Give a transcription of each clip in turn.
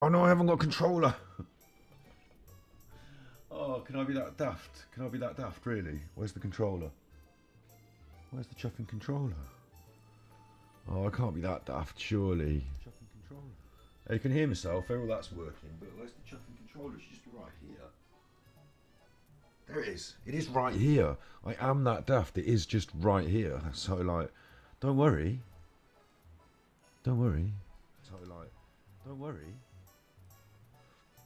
Oh no, I haven't got a controller. Oh, can I be that daft? Can I be that daft, really? Where's the controller? Where's the chuffing controller? Oh, I can't be that daft, surely. Chuffing controller. I can hear myself, all that's working, but where's the chuffing controller? It should just be right here. There it is. It is right here. I am that daft. It is just right here. So, like, don't worry. Don't worry. So, like, don't worry.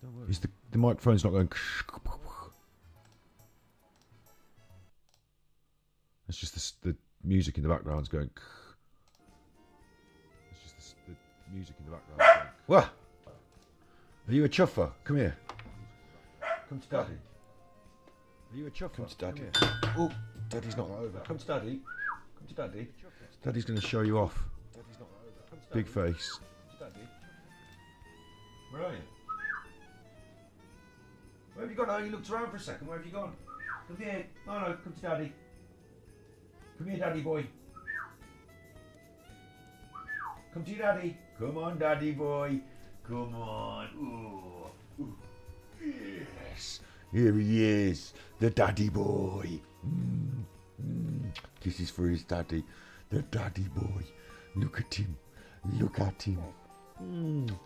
Don't worry. Is the microphone's not going... It's just the music in the background's going... It's just the music in the background going... What? Are you a chuffer? Come here. Come to Daddy. Are you a chuffer? Come to Daddy. Oh, Daddy's not over. Come to Daddy. Come to Daddy. Daddy's going to show you off. Daddy's not over. Come to Daddy. Big face. Come to Daddy. Where are you? Where have you gone? Oh, you looked around for a second. Where have you gone? Come here. Oh no, come to Daddy. Come here, Daddy boy. Come to your Daddy. Come on, Daddy boy. Come on. Ooh. Ooh. Yes. Here he is. The Daddy boy. This is for his daddy. The Daddy boy. Look at him. Look at him.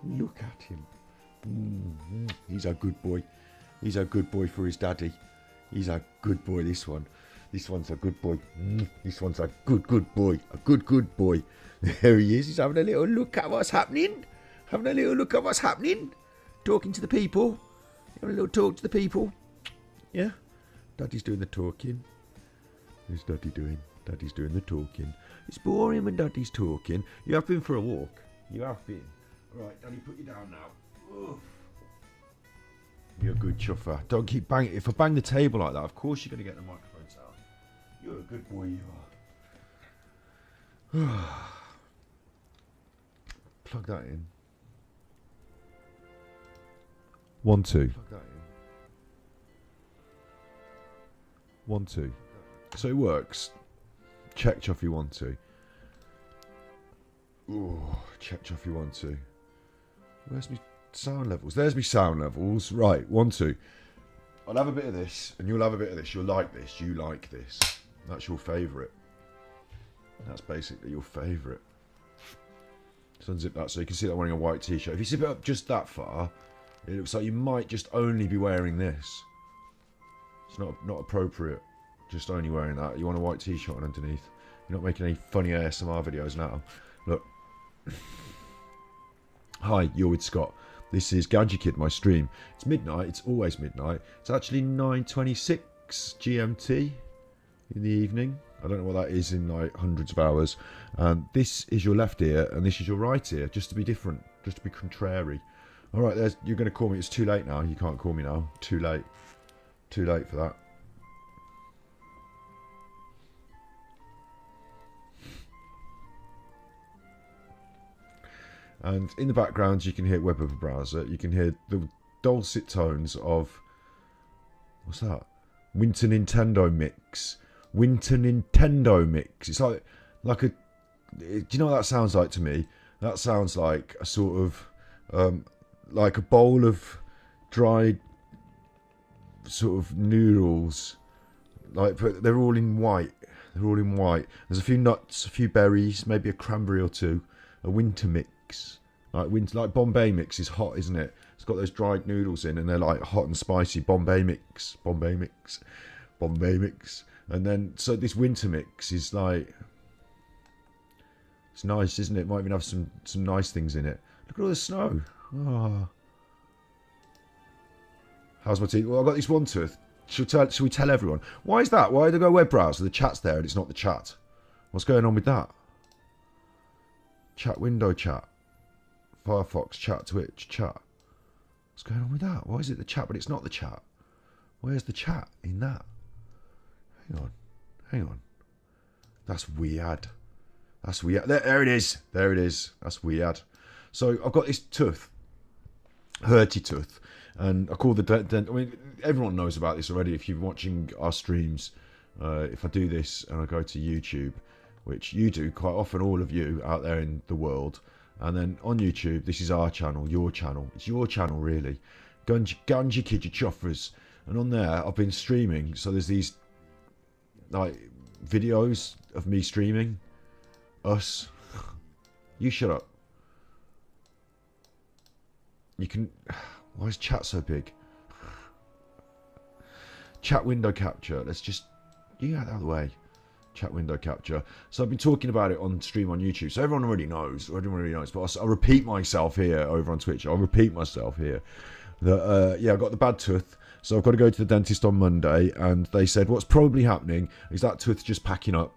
Look at him. He's a good boy. He's a good boy for his daddy. He's a good boy, this one. This one's a good boy. This one's a good boy. A good boy. There he is. He's having a little look at what's happening. Having a little look at what's happening. Talking to the people. Having a little talk to the people. Yeah? Daddy's doing the talking. What's Daddy doing? Daddy's doing the talking. It's boring when Daddy's talking. You have been for a walk. You have been. Right, Daddy, put you down now. Oof. You're a good chuffer. Don't keep banging. If I bang the table like that, of course you're going to get the microphones out. You're a good boy, you are. Plug that in. 1, 2. Plug that in. 1, 2. So it works. Check Chuffy 1, 2. Ooh, check Chuffy 1, 2. Where's me sound levels? There's me sound levels. Right, 1, 2. I'll have a bit of this, and you'll have a bit of this. You'll like this. You like this. That's your favourite. That's basically your favourite. So unzip that so you can see that I'm wearing a white t-shirt. If you zip it up just that far, it looks like you might just only be wearing this. It's not appropriate. Just only wearing that. You want a white t-shirt on underneath. You're not making any funny ASMR videos now. Look. Hi, you're with Scott. This is Gadget Kid, my stream. It's midnight. It's always midnight. It's actually 9:26 GMT in the evening. I don't know what that is in like hundreds of hours. This is your left ear and this is your right ear, just to be different, just to be contrary. All right, you're going to call me. It's too late now. You can't call me now. Too late. Too late for that. And in the background, you can hear web of a browser. You can hear the dulcet tones of... What's that? Winter Nintendo Mix. Winter Nintendo Mix. It's like a... Do you know what that sounds like to me? That sounds like a sort of... like a bowl of dried sort of noodles. Like, but they're all in white. They're all in white. There's a few nuts, a few berries, maybe a cranberry or two. A winter mix. Like Bombay mix is hot, isn't it? It's got those dried noodles in and they're like hot and spicy. Bombay mix. And then, so this winter mix is like... It's nice, isn't it? Might even have some nice things in it. Look at all the snow. Oh. How's my teeth? Well, I've got this one tooth. Shall we tell everyone? Why is that? Why did I go web browser? The chat's there and it's not the chat. What's going on with that? Chat window chat. Firefox chat, Twitch chat. What's going on with that? Why is it the chat but it's not the chat? Where's the chat in that? Hang on. That's weird. That's weird. There it is. There it is. That's weird. So I've got this tooth. Hurty tooth. And I call I mean, everyone knows about this already if you're watching our streams. If I do this and I go to YouTube, which you do quite often, all of you out there in the world, And then on YouTube, this is our channel, your channel. It's your channel, really. Gunji Kid, your chuffers. And on there, I've been streaming. So there's these like videos of me streaming. Us. You shut up. You can... Why is chat so big? Chat window capture. Let's just... You get out of the way. Chat window capture. So I've been talking about it on stream on YouTube. So everyone already knows. Everyone already knows. But I'll repeat myself here over on Twitch. I'll repeat myself here. That, yeah, I got the bad tooth. So I've got to go to the dentist on Monday. And they said what's probably happening is that tooth just packing up.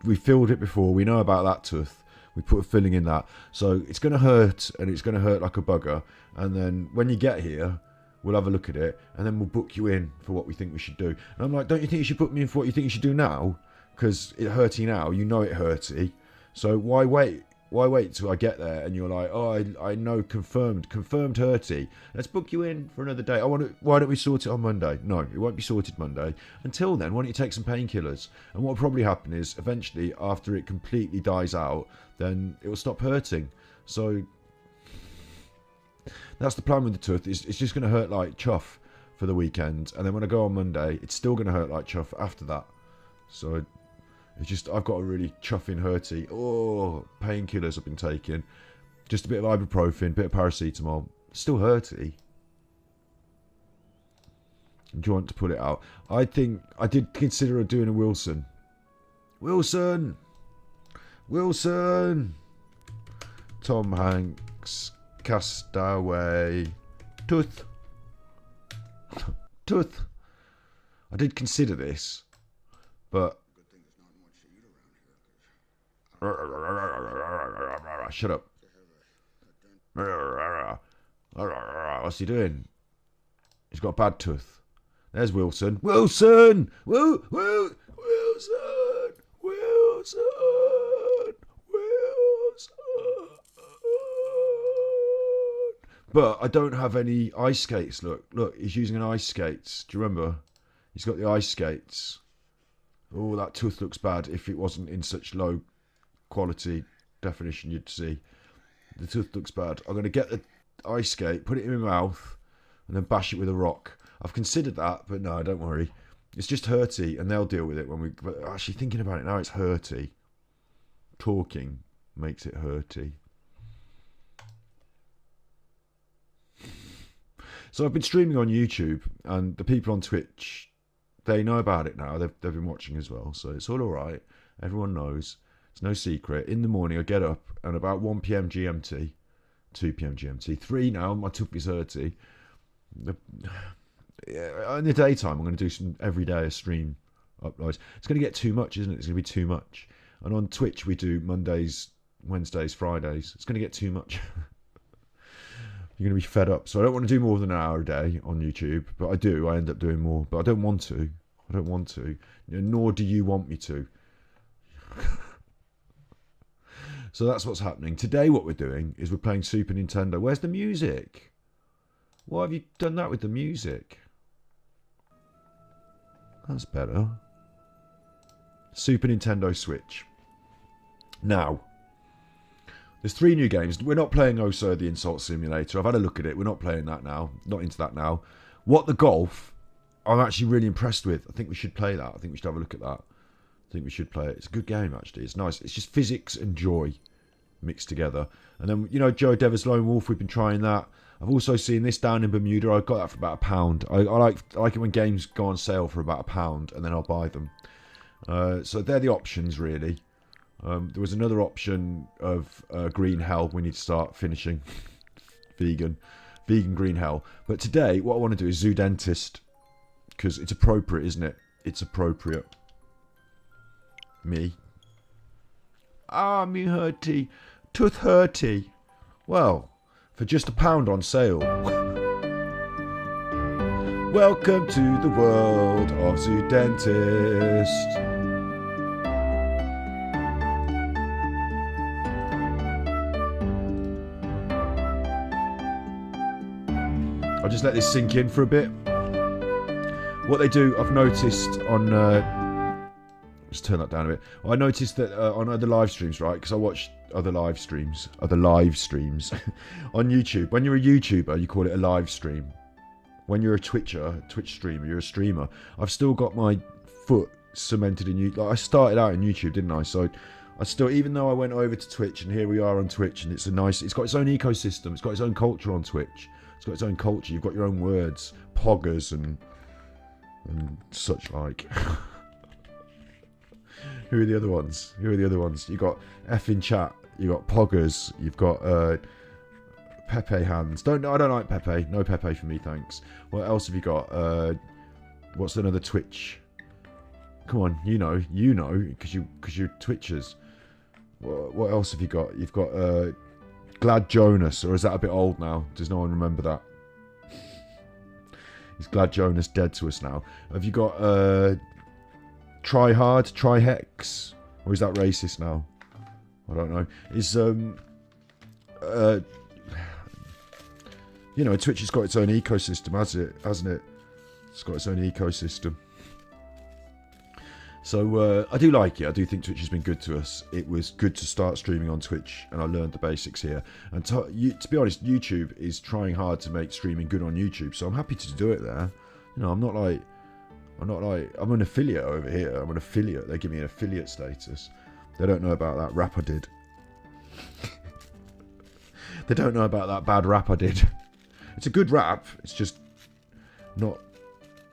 We filled it before. We know about that tooth. We put a filling in that. So it's going to hurt. And it's going to hurt like a bugger. And then when you get here... We'll have a look at it, and then we'll book you in for what we think we should do. And I'm like, don't you think you should put me in for what you think you should do now? Because it hurty now, you know it hurty. So why wait? Why wait till I get there and you're like, oh, I know, confirmed hurty. Let's book you in for another day. Why don't we sort it on Monday? No, it won't be sorted Monday. Until then, why don't you take some painkillers? And what will probably happen is, eventually, after it completely dies out, then it will stop hurting. So... That's the plan with the tooth. It's just going to hurt like chuff for the weekend. And then when I go on Monday, it's still going to hurt like chuff after that. So it's just, I've got a really chuffing hurty. Oh, painkillers I've been taking. Just a bit of ibuprofen, a bit of paracetamol. Still hurty. Do you want to pull it out? I think, I did consider doing a Wilson. Wilson! Tom Hanks. Castaway. Tooth. I did consider this, but... Shut up. What's he doing? He's got a bad tooth. There's Wilson. Wilson! Wilson! But I don't have any ice skates. Look, he's using an ice skates. Do you remember? He's got the ice skates. Oh, that tooth looks bad. If it wasn't in such low quality definition, you'd see. The tooth looks bad. I'm going to get the ice skate, put it in my mouth, and then bash it with a rock. I've considered that, but no, don't worry. It's just hurty, and they'll deal with it when we... But actually, thinking about it now, it's hurty. Talking makes it hurty. So I've been streaming on YouTube, and the people on Twitch, they know about it now. They've been watching as well, so it's all right. Everyone knows. It's no secret. In the morning, I get up, and about 1 p.m. GMT, 2 p.m. GMT, 3 now, my tooth is hurty. In the daytime, I'm going to do some everyday stream uploads. It's going to get too much, isn't it? It's going to be too much. And on Twitch, we do Mondays, Wednesdays, Fridays. It's going to get too much. You're going to be fed up. So I don't want to do more than an hour a day on YouTube. But I do. I end up doing more. But I don't want to. Nor do you want me to. So that's what's happening. Today what we're doing is we're playing Super Nintendo. Where's the music? Why have you done that with the music? That's better. Super Nintendo Switch. Now... There's 3 new games. We're not playing Also the Insult Simulator. I've had a look at it. We're not playing that now. Not into that now. What the Golf, I'm actually really impressed with. I think we should play that. I think we should have a look at that. I think we should play it. It's a good game, actually. It's nice. It's just physics and joy mixed together. And then, you know, Joe Dever's Lone Wolf, we've been trying that. I've also seen this down in Bermuda. I got that for about £1. I like it when games go on sale for about £1, and then I'll buy them. So they're the options, really. There was another option of Green Hell we need to start finishing. Vegan Green Hell. But today, what I want to do is Zoo Dentist. Because it's appropriate, isn't it? It's appropriate. Me. Ah, me hurty. Tooth hurty. Well, for just £1 on sale. Welcome to the world of Zoo Dentist. I'll just let this sink in for a bit. What they do, I've noticed on Just turn that down a bit. Well, I noticed that on other live streams, right? Because I watch other live streams on YouTube. When you're a YouTuber, you call it a live stream. When you're a Twitch streamer, you're a streamer. I've still got my foot cemented in YouTube. Like, I started out in YouTube, didn't I? So I still, even though I went over to Twitch, and here we are on Twitch, and it's got its own ecosystem. It's got its own culture on Twitch. It's got its own culture. You've got your own words, poggers and such like. Who are the other ones? You got F in chat. You got poggers. You've got Pepe hands. I don't like Pepe. No Pepe for me, thanks. What else have you got? What's another Twitch? Come on, you know, because you're Twitchers. What else have you got? You've got Glad Jonas, or is that a bit old now? Does no one remember that? Is Glad Jonas dead to us now? Have you got Try Hard, Try Hex, or is that racist now? I don't know. Is you know, Twitch has got its own ecosystem, hasn't it? It's got its own ecosystem. So I do like it. I do think Twitch has been good to us. It was good to start streaming on Twitch, and I learned the basics here. And to be honest, YouTube is trying hard to make streaming good on YouTube. So I'm happy to do it there. You know, I'm an affiliate over here. I'm an affiliate. They give me an affiliate status. They don't know about that rap I did. They don't know about that bad rap I did. It's a good rap. It's just not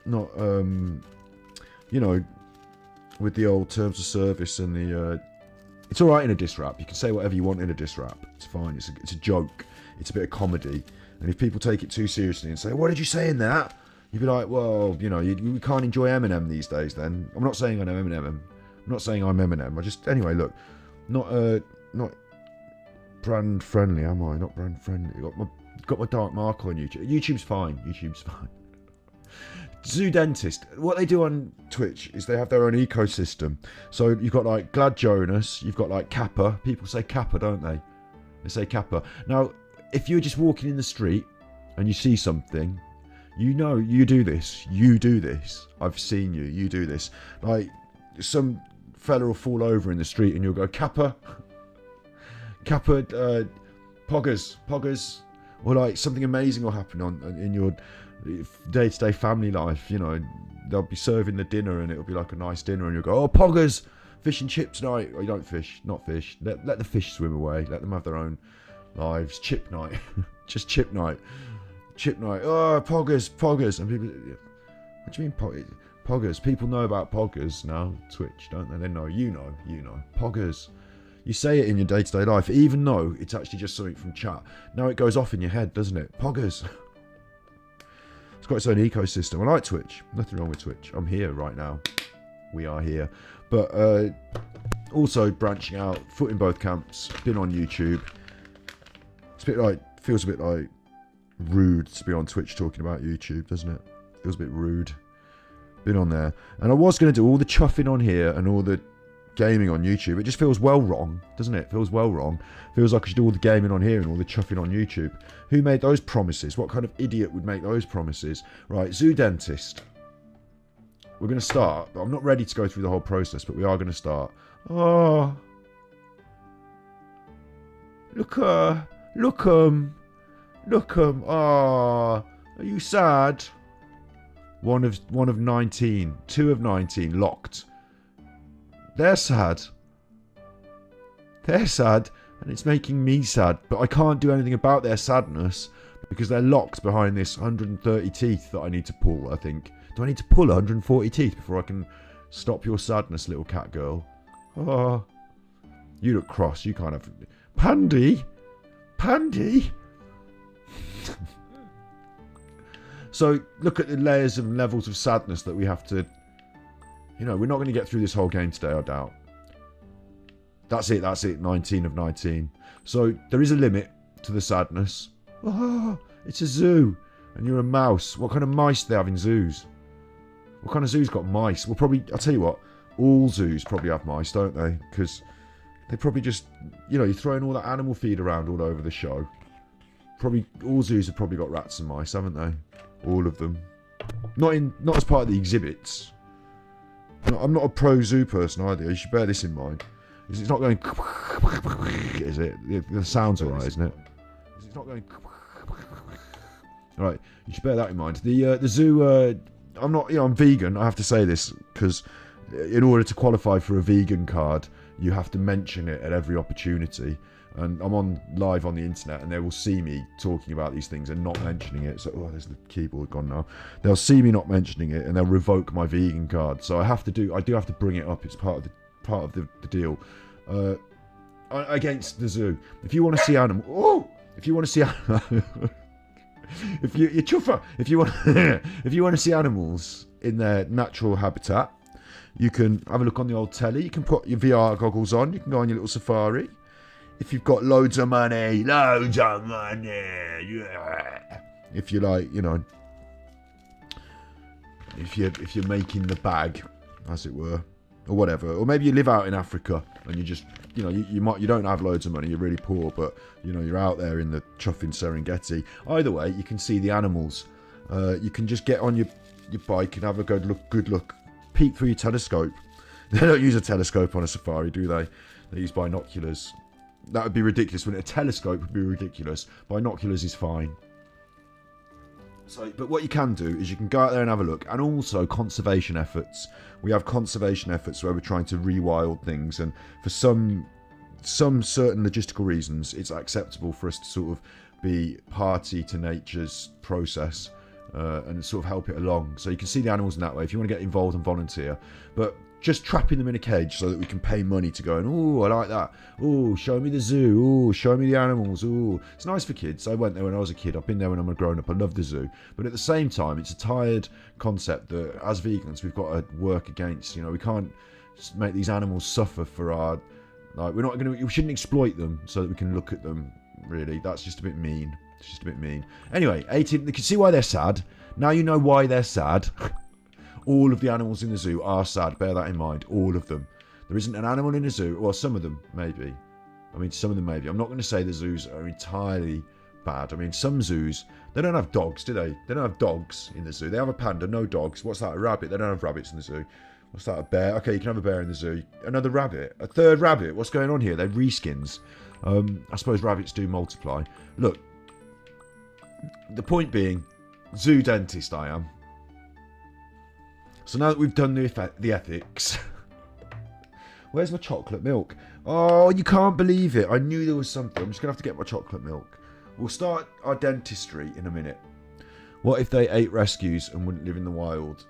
you know, with the old terms of service and the it's all right in a diss rap. You can say whatever you want in a diss rap. It's fine. It's a joke. It's a bit of comedy. And if people take it too seriously and say, "What did you say in that?" You'd be like, "Well, you know, you can't enjoy Eminem these days." Then I'm not saying I know Eminem. I'm not saying I'm Eminem. Anyway, look, not brand friendly, am I? Not brand friendly. Got my dark mark on YouTube. YouTube's fine. Zoo Dentist. What they do on Twitch is they have their own ecosystem. So you've got like Glad Jonas, you've got like Kappa. People say Kappa, don't they? They say Kappa. Now, if you're just walking in the street and you see something, you know you do this. You do this. I've seen you. You do this. Like some fella will fall over in the street and you'll go Kappa, Kappa, poggers, or like something amazing will happen in your day-to-day family life. You know, they'll be serving the dinner and it'll be like a nice dinner and you'll go, "Oh, poggers, fish and chips night." Or you don't fish, not fish. Let the fish swim away. Let them have their own lives. Chip night. Just chip night. Oh, poggers. And people, what do you mean poggers? People know about poggers now. Twitch, don't they? They know. You know. Poggers. You say it in your day-to-day life, even though it's actually just something from chat. Now it goes off in your head, doesn't it? Poggers. It's got its own ecosystem. I like Twitch. Nothing wrong with Twitch. I'm here right now. We are here. But also branching out, foot in both camps. Been on YouTube. It's a bit like, feels a bit like rude to be on Twitch talking about YouTube, doesn't it? Feels a bit rude. Been on there. And I was going to do all the chuffing on here and all the gaming on YouTube. It just feels well wrong, doesn't it? Feels well wrong. Feels like I should do all the gaming on here and all the chuffing on YouTube. Who made those promises? What kind of idiot would make those promises? Right, Zoo Dentist. We're going to start. I'm not ready to go through the whole process, but we are going to start. Oh, look, Ah, are you sad? One of 19. 2 of 19 locked. They're sad. And it's making me sad. But I can't do anything about their sadness because they're locked behind this 130 teeth that I need to pull, I think. Do I need to pull 140 teeth before I can stop your sadness, little cat girl? Oh, you look cross. You can't have... Pandy? So, look at the layers and levels of sadness that we have to... You know, we're not going to get through this whole game today, I doubt. That's it. 19 of 19. So, there is a limit to the sadness. Oh, it's a zoo. And you're a mouse. What kind of mice do they have in zoos? What kind of zoo's got mice? Well, probably, I'll tell you what. All zoos probably have mice, don't they? Because they probably just, you know, you're throwing all that animal feed around all over the show. Probably, all zoos have probably got rats and mice, haven't they? All of them. Not as part of the exhibits. I'm not a pro zoo person either. You should bear this in mind. It's not going... Is it? The sound's alright, isn't it? It's not going... Right, you should bear that in mind. The zoo... I'm not... I'm vegan. I have to say this because in order to qualify for a vegan card, you have to mention it at every opportunity. And I'm on live on the internet, and they will see me talking about these things and not mentioning it. So, there's the keyboard gone now. They'll see me not mentioning it, and they'll revoke my vegan card. So I do have to bring it up. It's part of the deal. Against the zoo, if you want to see animals, if you want to see if you want to see animals in their natural habitat, you can have a look on the old telly. You can put your VR goggles on. You can go on your little safari. If you've got loads of money, yeah. If you like, if you're making the bag, as it were, or whatever, or maybe you live out in Africa and you just, you don't have loads of money, you're really poor, but you're out there in the chuffing Serengeti. Either way, you can see the animals. You can just get on your bike and have a good look, peek through your telescope. They don't use a telescope on a safari, do they? They use binoculars. That would be ridiculous, wouldn't it? A telescope would be ridiculous. Binoculars is fine. So, but what you can do is you can go out there and have a look. And also conservation efforts. We have conservation efforts where we're trying to rewild things. And for some certain logistical reasons, it's acceptable for us to sort of be party to nature's process. And sort of help it along. So you can see the animals in that way if you want to get involved and volunteer. But just trapping them in a cage so that we can pay money to go and, I like that. Show me the zoo. Show me the animals. It's nice for kids. I went there when I was a kid. I've been there when I'm a grown up. I love the zoo. But at the same time, it's a tired concept that as vegans, we've got to work against. We can't make these animals suffer for our... we shouldn't exploit them so that we can look at them, really. That's just a bit mean. It's just a bit mean. Anyway, 18, you can see why they're sad. Now you know why they're sad. All of the animals in the zoo are sad. Bear that in mind. All of them. There isn't an animal in a zoo. Well, some of them, maybe. Some of them, maybe. I'm not going to say the zoos are entirely bad. Some zoos, they don't have dogs, do they? They don't have dogs in the zoo. They have a panda, no dogs. What's that? A rabbit? They don't have rabbits in the zoo. What's that? A bear? Okay, you can have a bear in the zoo. Another rabbit. A third rabbit. What's going on here? They're reskins. I suppose rabbits do multiply. Look. The point being, zoo dentist I am. So now that we've done the ethics, where's my chocolate milk? Oh, you can't believe it. I knew there was something. I'm just going to have to get my chocolate milk. We'll start our dentistry in a minute. What if they ate rescues and wouldn't live in the wild?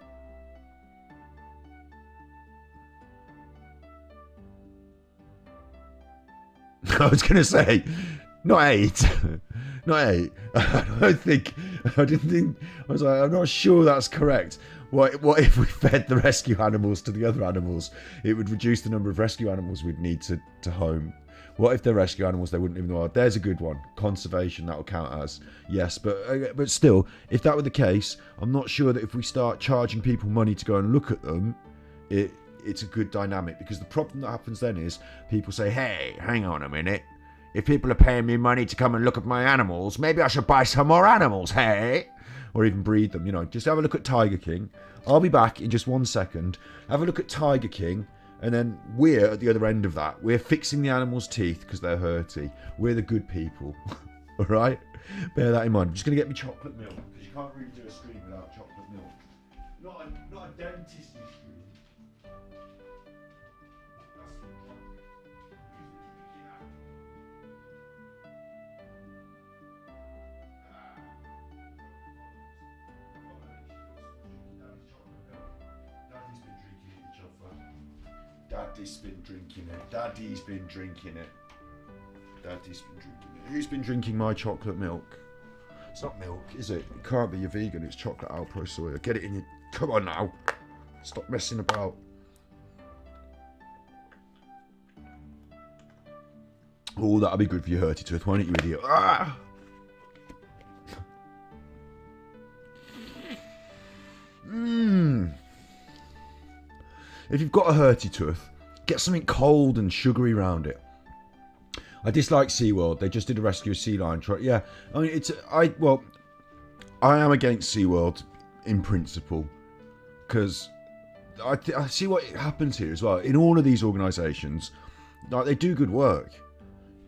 I was going to say, not 8. Not 8. I didn't think, I was like, I'm not sure that's correct. What if we fed the rescue animals to the other animals? It would reduce the number of rescue animals we'd need to home. What if they're rescue animals, they wouldn't live in the wild? There's a good one. Conservation, that'll count as. Yes, but still, if that were the case, I'm not sure that if we start charging people money to go and look at them, it's a good dynamic. Because the problem that happens then is people say, hey, hang on a minute. If people are paying me money to come and look at my animals, maybe I should buy some more animals, hey? Or even breed them, Just have a look at Tiger King. I'll be back in just 1 second. Have a look at Tiger King. And then we're at the other end of that. We're fixing the animals' teeth because they're hurty. We're the good people. All right? Bear that in mind. I'm just going to get me chocolate milk. Because you can't really do a stream without chocolate milk. Not a dentist stream. Daddy's been drinking it. Daddy's been drinking it. Who's been drinking my chocolate milk? It's not milk, is it? It can't be. You're vegan. It's chocolate Alpro soya. Get it in your... Come on now. Stop messing about. Oh, that'll be good for your hurty tooth, won't it, you idiot? Ah! If you've got a hurty tooth, get something cold and sugary around it. I dislike SeaWorld. They just did a rescue of sea lion. Yeah, I am against SeaWorld in principle because I see what happens here as well. In all of these organisations, like, they do good work.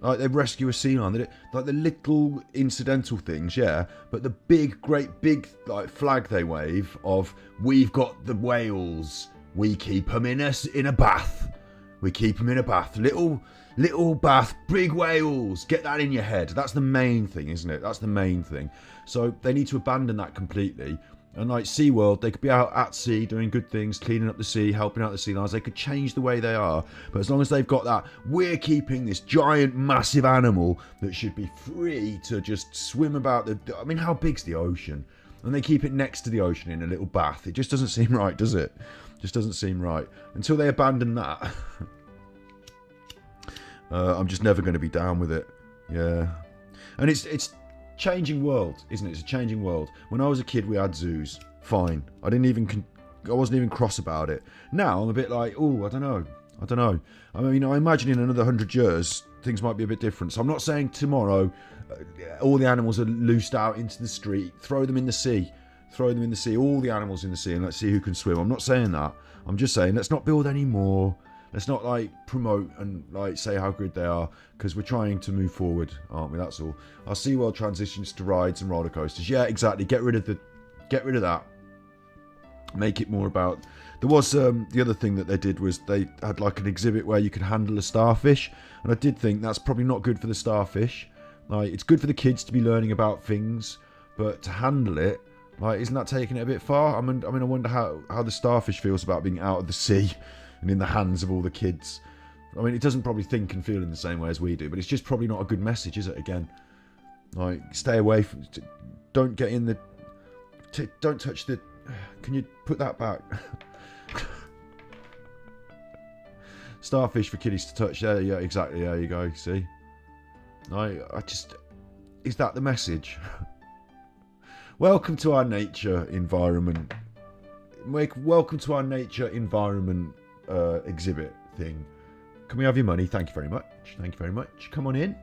Like, they rescue a sea lion. They do, like, the little incidental things, yeah. But the big, great big, like, flag they wave of, we've got the whales. We keep them in a bath. We keep them in a bath. Little bath, big whales. Get that in your head. That's the main thing, isn't it? That's the main thing. So they need to abandon that completely. And like SeaWorld, they could be out at sea doing good things, cleaning up the sea, helping out the sea lions. They could change the way they are. But as long as they've got that, we're keeping this giant, massive animal that should be free to just swim about I mean, how big's the ocean? And they keep it next to the ocean in a little bath. It just doesn't seem right, does it? Just doesn't seem right. Until they abandon that, I'm just never going to be down with it. Yeah. And it's changing world, isn't it? It's a changing world. When I was a kid, we had zoos. Fine. I wasn't even cross about it. Now I'm a bit like, oh, I don't know. I mean, I imagine in another 100 years things might be a bit different. So I'm not saying tomorrow all the animals are loosed out into the street. Throw them in the sea. All the animals in the sea, and let's see who can swim. I'm not saying that. I'm just saying let's not build any more. Let's not like promote and like say how good they are, because we're trying to move forward, aren't we? That's all. Our SeaWorld transitions to rides and roller coasters. Yeah, exactly. Get rid of that. Make it more about. There was the other thing that they did was they had like an exhibit where you could handle a starfish, and I did think that's probably not good for the starfish. Like, it's good for the kids to be learning about things, but to handle it, like, isn't that taking it a bit far? I mean, I wonder how the starfish feels about being out of the sea and in the hands of all the kids. I mean, it doesn't probably think and feel in the same way as we do, but it's just probably not a good message, is it? Again, like, stay away from. Don't get in the. Don't touch the. Can you put that back? Starfish for kiddies to touch. Yeah, exactly. There you go. See, I just. Is that the message? Welcome to our nature environment. Welcome to our nature environment exhibit thing. Can we have your money? Thank you very much. Thank you very much. Come on in.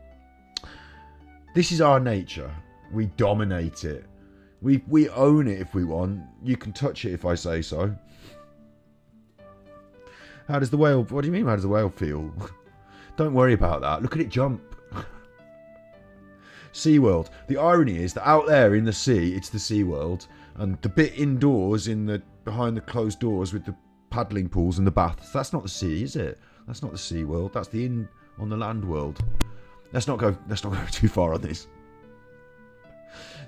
This is our nature. We dominate it. We own it if we want. You can touch it if I say so. How does the whale... What do you mean, how does the whale feel? Don't worry about that. Look at it jump. SeaWorld. The irony is that out there in the sea, it's the SeaWorld, and the bit indoors behind the closed doors with the paddling pools and the baths, that's not the sea, is it? That's not the SeaWorld. That's the on the land world. Let's not go too far on this.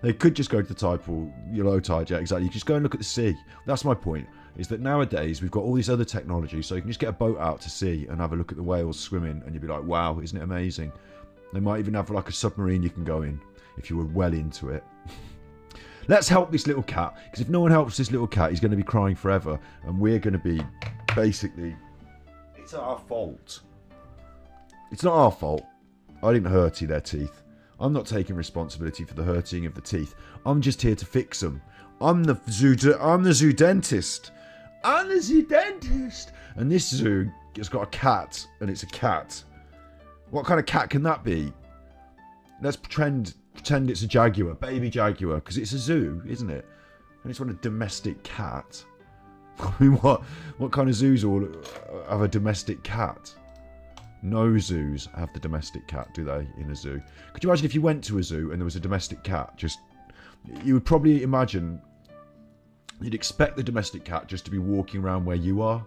They could just go to the tide pool, low tide, yeah, exactly. You just go and look at the sea. That's my point, is that nowadays we've got all this other technology, so you can just get a boat out to sea and have a look at the whales swimming, and you'd be like, wow, isn't it amazing? They might even have like a submarine you can go in if you were well into it. Let's help this little cat, because if no one helps this little cat, he's going to be crying forever, and we're going to be basically... It's our fault. It's not our fault. I didn't hurt their teeth. I'm not taking responsibility for the hurting of the teeth. I'm just here to fix them. I'm the zoo dentist. I'm the zoo dentist. And this zoo has got a cat, and it's a cat. What kind of cat can that be? Let's pretend it's a jaguar, baby jaguar, because it's a zoo, isn't it? And it's not a domestic cat. I mean, what kind of zoos all have a domestic cat? No zoos have the domestic cat, do they, in a zoo? Could you imagine if you went to a zoo and there was a domestic cat? You would probably imagine, you'd expect the domestic cat just to be walking around where you are.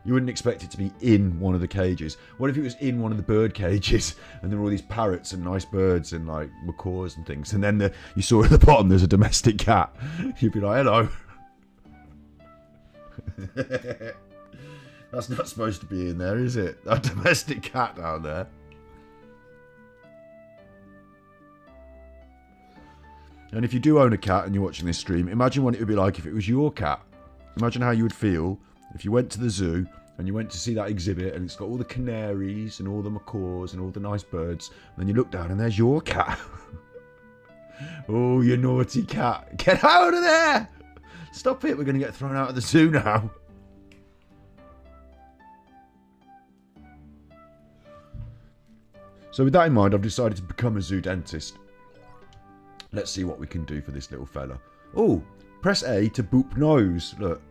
You wouldn't expect it to be in one of the cages. What if it was in one of the bird cages and there were all these parrots and nice birds and like macaws and things, and then you saw at the bottom there's a domestic cat? You'd be like, hello. That's not supposed to be in there, is it? A domestic cat down there. And if you do own a cat and you're watching this stream, imagine what it would be like if it was your cat. Imagine how you would feel if you went to the zoo and you went to see that exhibit and it's got all the canaries and all the macaws and all the nice birds, and then you look down and there's your cat. Oh, you naughty cat. Get out of there! Stop it, we're going to get thrown out of the zoo now. So with that in mind, I've decided to become a zoo dentist. Let's see what we can do for this little fella. Oh, press A to boop nose. Look.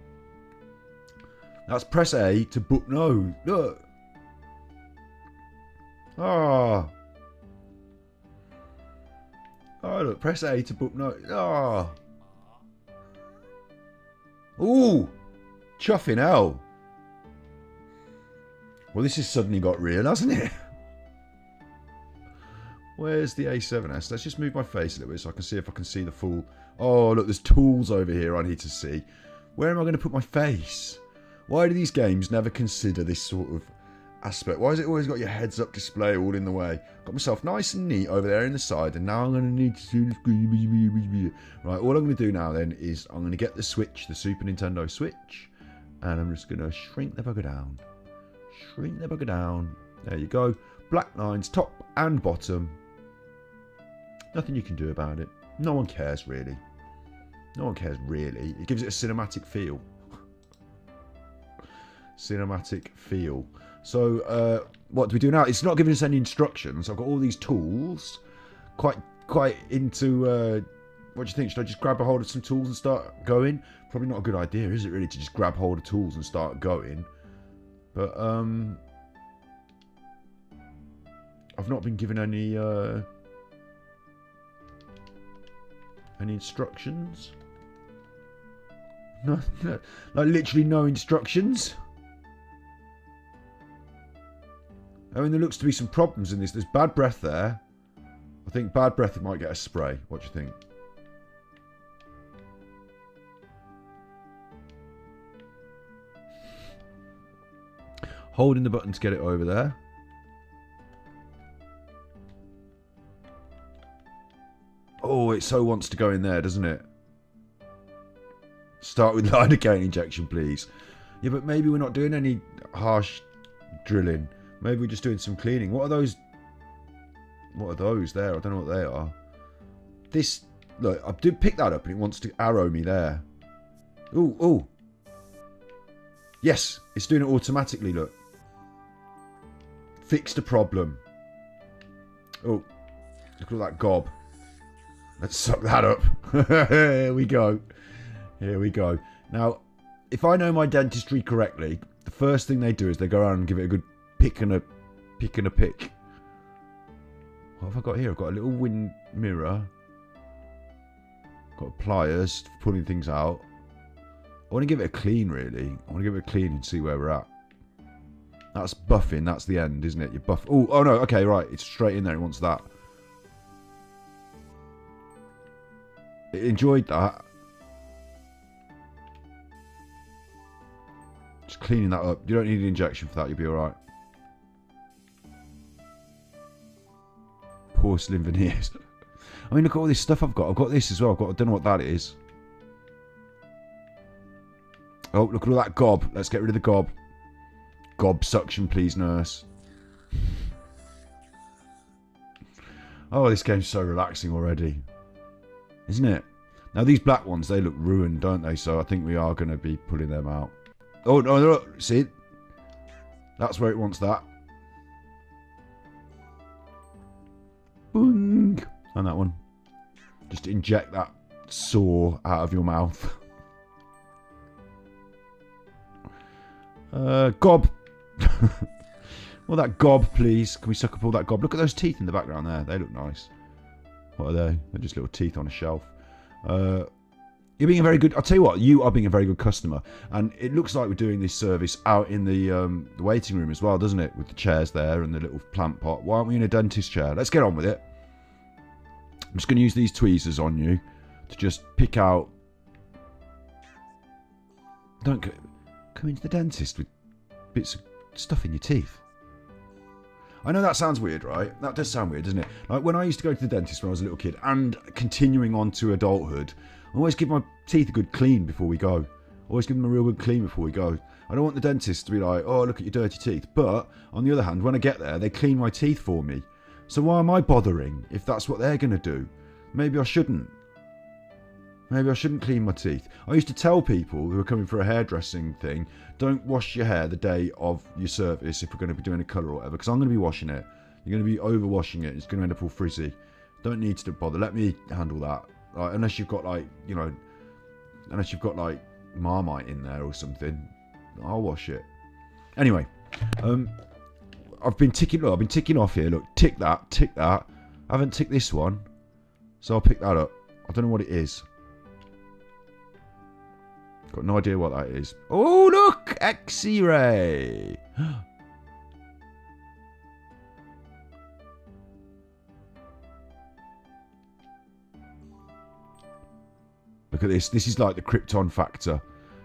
That's press A to book. No, look. Ah. Oh, look, press A to book. No. Ah. Ooh. Chuffing hell. Well, this has suddenly got real, hasn't it? Where's the A7S? Let's just move my face a little bit so I can see if I can see the full... Oh, look, there's tools over here I need to see. Where am I going to put my face? Why do these games never consider this sort of aspect? Why has it always got your heads-up display all in the way? Got myself nice and neat over there in the side, and now I'm going to need to do this. Right, all I'm going to do now then is I'm going to get the Switch, the Super Nintendo Switch, and I'm just going to shrink the bugger down. Shrink the bugger down. There you go. Black lines, top and bottom. Nothing you can do about it. No one cares, really. No one cares, really. It gives it a cinematic feel. Cinematic feel. So, what do we do now? It's not giving us any instructions. I've got all these tools. Quite into... what do you think? Should I just grab a hold of some tools and start going? Probably not a good idea, is it, really, to just grab hold of tools and start going? But, I've not been given any instructions. No, like literally no instructions. I mean, there looks to be some problems in this. There's bad breath there. I think bad breath might get a spray. What do you think? Holding the button to get it over there. Oh, it so wants to go in there, doesn't it? Start with lidocaine injection, please. Yeah, but maybe we're not doing any harsh drilling. Maybe we're just doing some cleaning. What are those? What are those there? I don't know what they are. This, look, I did pick that up and it wants to arrow me there. Ooh, ooh. Yes, it's doing it automatically, look. Fixed a problem. Oh, look at that gob. Let's suck that up. Here we go. Here we go. Now, if I know my dentistry correctly, the first thing they do is they go around and give it a good pick and a pick. What have I got here? I've got a little wind mirror. Got pliers for pulling things out. I want to give it a clean, really. I want to give it a clean and see where we're at. That's buffing. That's the end, isn't it? You buff. Oh no. Okay, right. It's straight in there. It wants that. It enjoyed that. Just cleaning that up. You don't need an injection for that. You'll be all right. Porcelain veneers. I mean, look at all this stuff I've got. I've got this as well. I don't know what that is. Oh, look at all that gob. Let's get rid of the gob. Gob suction, please, nurse. Oh, this game's so relaxing already. Isn't it? Now, these black ones, they look ruined, don't they? So I think we are going to be pulling them out. Oh, no, no. See? That's where it wants that. Boing. And that one. Just inject that saw out of your mouth. Gob. Well, that gob, please. Can we suck up all that gob? Look at those teeth in the background there. They look nice. What are they? They're just little teeth on a shelf. You're being a very good... I'll tell you what. You are being a very good customer. And it looks like we're doing this service out in the waiting room as well, doesn't it? With the chairs there and the little plant pot. Why aren't we in a dentist chair? Let's get on with it. I'm just going to use these tweezers on you to just pick out... Don't come into the dentist with bits of stuff in your teeth. I know that sounds weird, right? That does sound weird, doesn't it? Like when I used to go to the dentist when I was a little kid and continuing on to adulthood, I always give my teeth a good clean before we go. Always give them a real good clean before we go. I don't want the dentist to be like, oh, look at your dirty teeth. But on the other hand, when I get there, they clean my teeth for me. So why am I bothering if that's what they're going to do? Maybe I shouldn't. Maybe I shouldn't clean my teeth. I used to tell people who were coming for a hairdressing thing, don't wash your hair the day of your service if we're going to be doing a colour or whatever, because I'm going to be washing it. You're going to be over washing it. It's going to end up all frizzy. Don't need to bother. Let me handle that. Unless you've got like, you know, unless you've got like Marmite in there or something. I'll wash it. Anyway, I've been ticking off here. Look, tick that. I haven't ticked this one, so I'll pick that up. I don't know what it is. Got no idea what that is. Oh, look! X-ray! Look at this. This is like the Krypton factor.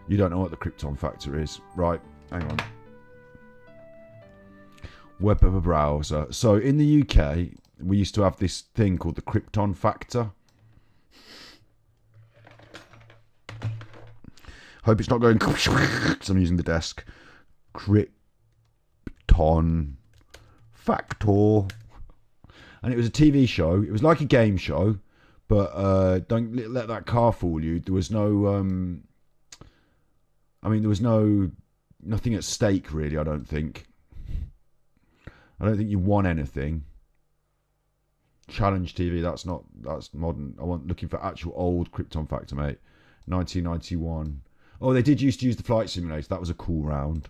You don't know what the Krypton factor is. Right, hang on. Web of a browser. So in the UK, we used to have this thing called the Krypton factor. Hope it's not going because I'm using the desk. Krypton factor. And it was a TV show. It was like a game show, but don't let that car fool you. There was no there was nothing at stake really, I don't think. I don't think you won anything. Challenge TV, that's modern. I want looking for actual old Krypton factor, mate. 1991. Oh, they did used to use the flight simulator. That was a cool round.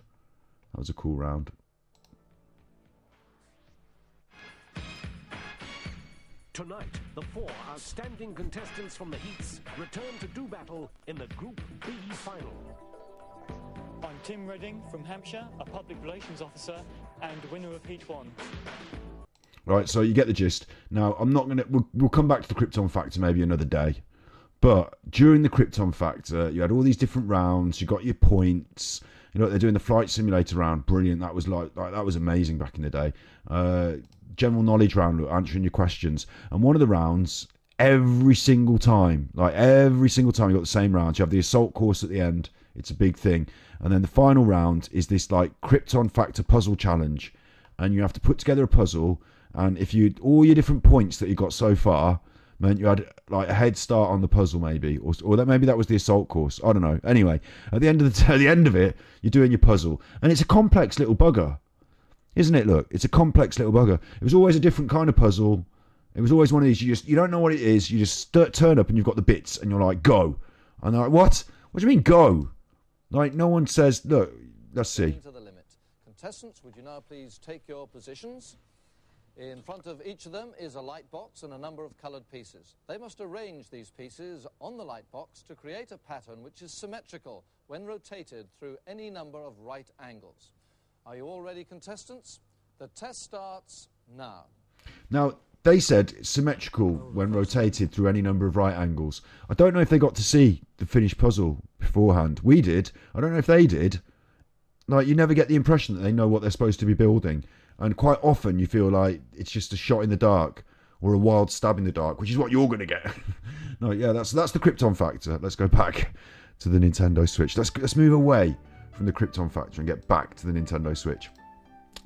Tonight, the 4 outstanding contestants from the heats return to do battle in the Group B final. I'm Tim Redding from Hampshire, a public relations officer and winner of Heat 1. Right, so you get the gist. Now, I'm not going to... We'll come back to the Krypton factor maybe another day. But during the Krypton factor, you had all these different rounds. You got your points. You know, they're doing the flight simulator round. Brilliant. That was that was amazing back in the day. General knowledge round, answering your questions. And one of the rounds, every single time, you got the same rounds. You have the assault course at the end. It's a big thing. And then the final round is this like Krypton factor puzzle challenge. And you have to put together a puzzle. And if all your different points that you got so far meant you had like a head start on the puzzle, maybe, or that maybe that was the assault course. I don't know. Anyway, at the end of it, you're doing your puzzle, and it's a complex little bugger, isn't it? Look, it's a complex little bugger. It was always a different kind of puzzle. It was always one of these. You don't know what it is. You just turn up and you've got the bits, and you're like, go, and they're like, what? What do you mean go? Like no one says, look, let's see. To the limit. Contestants, would you now please take your positions? In front of each of them is a light box and a number of coloured pieces. They must arrange these pieces on the light box to create a pattern which is symmetrical when rotated through any number of right angles. Are you all ready, contestants? The test starts now. Now, they said symmetrical when rotated through any number of right angles. I don't know if they got to see the finished puzzle beforehand. We did. I don't know if they did. Like, you never get the impression that they know what they're supposed to be building. And quite often you feel like it's just a shot in the dark or a wild stab in the dark, which is what you're going to get. No, yeah, that's the Krypton factor. Let's go back to the Nintendo Switch. Let's move away from the Krypton factor and get back to the Nintendo Switch.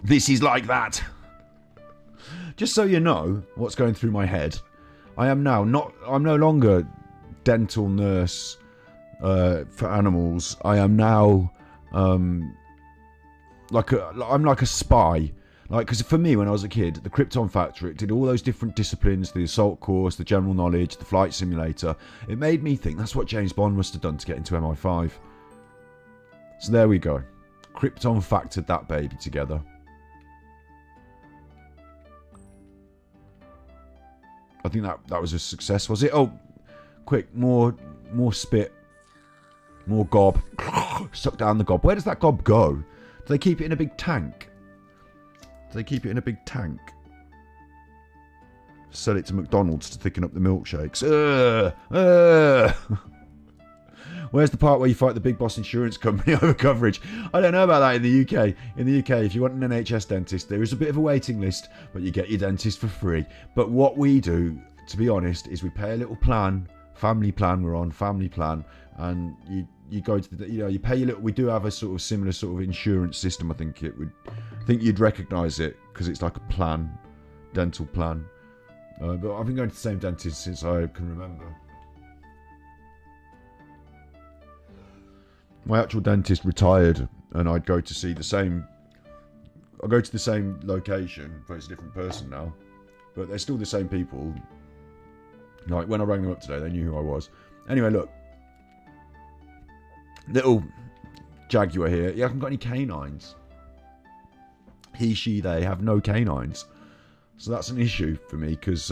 This is like that. Just so you know what's going through my head, I'm no longer dental nurse for animals. I am now I'm like a spy. Like, because for me, when I was a kid, the Krypton Factor, it did all those different disciplines, the assault course, the general knowledge, the flight simulator. It made me think that's what James Bond must have done to get into MI5. So there we go. Krypton factored that baby together. I think that was a success, was it? Oh, quick, more spit. More gob. Suck down the gob. Where does that gob go? Do they keep it in a big tank? Sell it to McDonald's to thicken up the milkshakes. Where's the part where you fight the big boss insurance company over coverage? I don't know about that in the UK. In the UK, if you want an NHS dentist, there is a bit of a waiting list, but you get your dentist for free. But what we do, to be honest, is we pay a little plan. Family plan, we're on family plan, and you go to the, you pay your little. We do have a sort of similar sort of insurance system. I think you'd recognise it because it's like a plan, dental plan. But I've been going to the same dentist since I can remember. My actual dentist retired, and I'd go to see the same. I go to the same location, but it's a different person now. But they're still the same people. Like, when I rang them up today, they knew who I was. Anyway, look. Little jaguar here. He hasn't got any canines. He, she, they have no canines. So that's an issue for me because,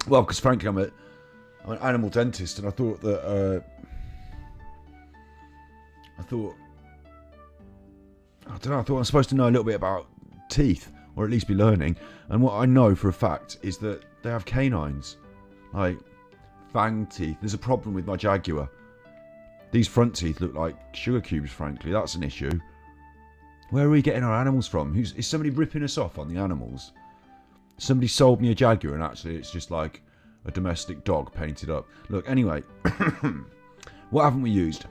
because frankly I'm an animal dentist, and I thought that, I thought I'm supposed to know a little bit about teeth, or at least be learning. And what I know for a fact is that they have canines, like fang teeth. There's a problem with my jaguar. These front teeth look like sugar cubes, frankly. That's an issue. Where are we getting our animals from? Is somebody ripping us off on the animals? Somebody sold me a jaguar, and actually it's just like a domestic dog painted up. Look, anyway, what haven't we used?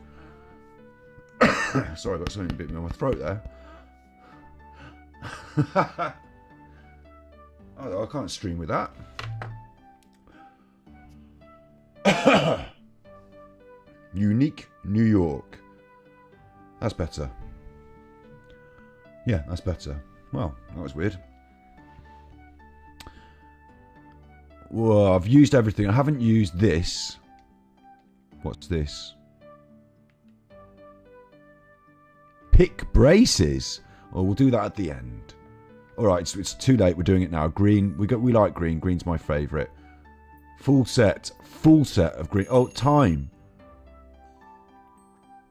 Sorry, I got something bit me on my throat there. Oh, I can't stream with that. Unique New York. That's better. Yeah, that's better. Well, that was weird. Well, I've used everything. I haven't used this. What's this? Pick braces. Oh, we'll do that at the end. All right, so it's too late. We're doing it now. Green. We like green. Green's my favourite. Full set of green. Oh, time.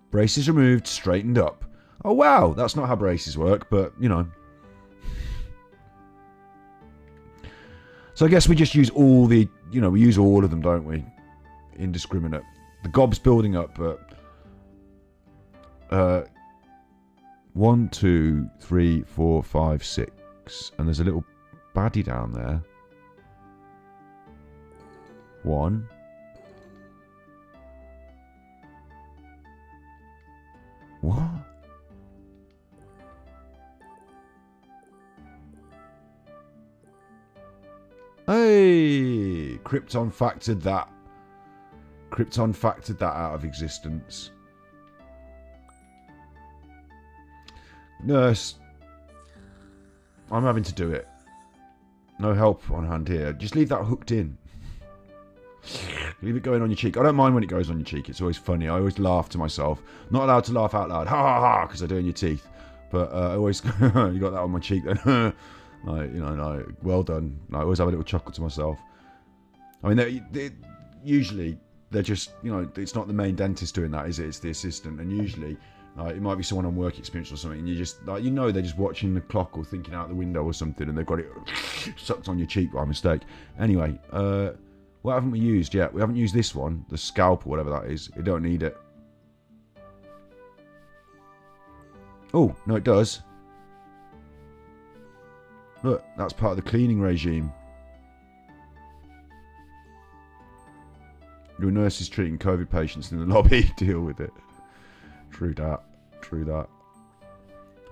Braces removed, straightened up. Oh, wow. That's not how braces work, but, you know. So I guess we just use all the, we use all of them, don't we? Indiscriminate. The gob's building up, but... 1, 2, 3, 4, 5, 6. And there's a little baddie down there. 1. What? Hey! Krypton factored that. Krypton factored that out of existence. Nurse. I'm having to do it. No help on hand here. Just leave that hooked in. Leave it going on your cheek. I don't mind when it goes on your cheek. It's always funny. I always laugh to myself. Not allowed to laugh out loud. Ha ha ha, because I do in your teeth. But I always... you got that on my cheek then. Like, well done. I always have a little chuckle to myself. I mean, usually they're just, it's not the main dentist doing that, is it? It's the assistant. And usually... it might be someone on work experience or something, and you just, they're just watching the clock or thinking out the window or something, and they've got it sucked on your cheek by mistake. Anyway, what haven't we used yet? We haven't used this one, the scalp or whatever that is. We don't need it. Oh, no, it does. Look, that's part of the cleaning regime. Your nurse is treating COVID patients in the lobby. Deal with it. True that.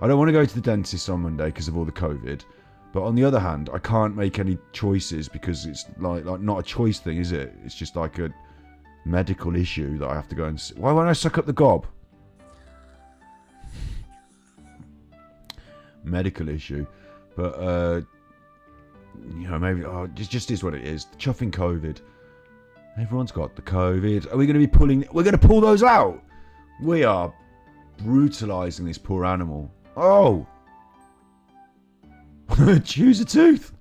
I don't want to go to the dentist on Monday because of all the COVID. But on the other hand, I can't make any choices because it's like not a choice thing, is it? It's just like a medical issue that I have to go and see. Why won't I suck up the gob? Medical issue. But, maybe... Oh, it just is what it is. Chuffing COVID. Everyone's got the COVID. Are we going to be pulling... We're going to pull those out? We are brutalising this poor animal. Oh! Choose a tooth.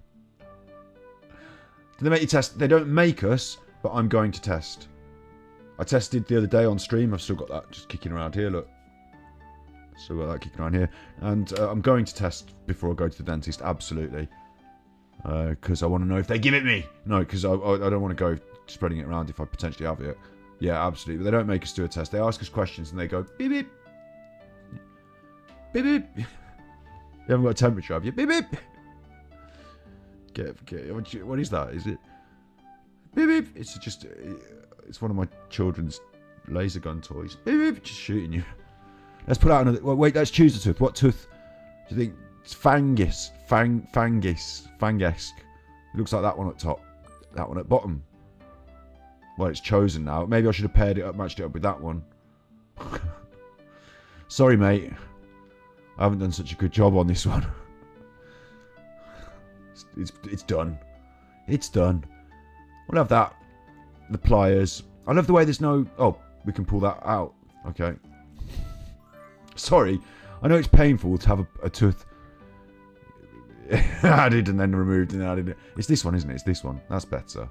Do they make you test? They don't make us, but I'm going to test. I tested the other day on stream. I've still got that just kicking around here, look. Still got that kicking around here. And I'm going to test before I go to the dentist, absolutely. Because I want to know if they give it me. No, because I don't want to go spreading it around if I potentially have it. Yeah, absolutely. But they don't make us do a test. They ask us questions and they go, beep, beep. Beep, beep. You haven't got a temperature, have you? Beep, beep. What is that? Is it? Beep, beep. It's one of my children's laser gun toys. Beep, beep. Just shooting you. Let's put out another. Well, wait, let's choose a tooth. What tooth do you think? It's Fangesque. It looks like that one at top. That one at bottom. Well, it's chosen now. Maybe I should have paired it up, matched it up with that one. Sorry, mate. I haven't done such a good job on this one. It's done. It's done. We'll have that. The pliers. I love the way there's no... Oh, we can pull that out. Okay. Sorry. I know it's painful to have a tooth added and then removed and then added. It's this one, isn't it? It's this one. That's better.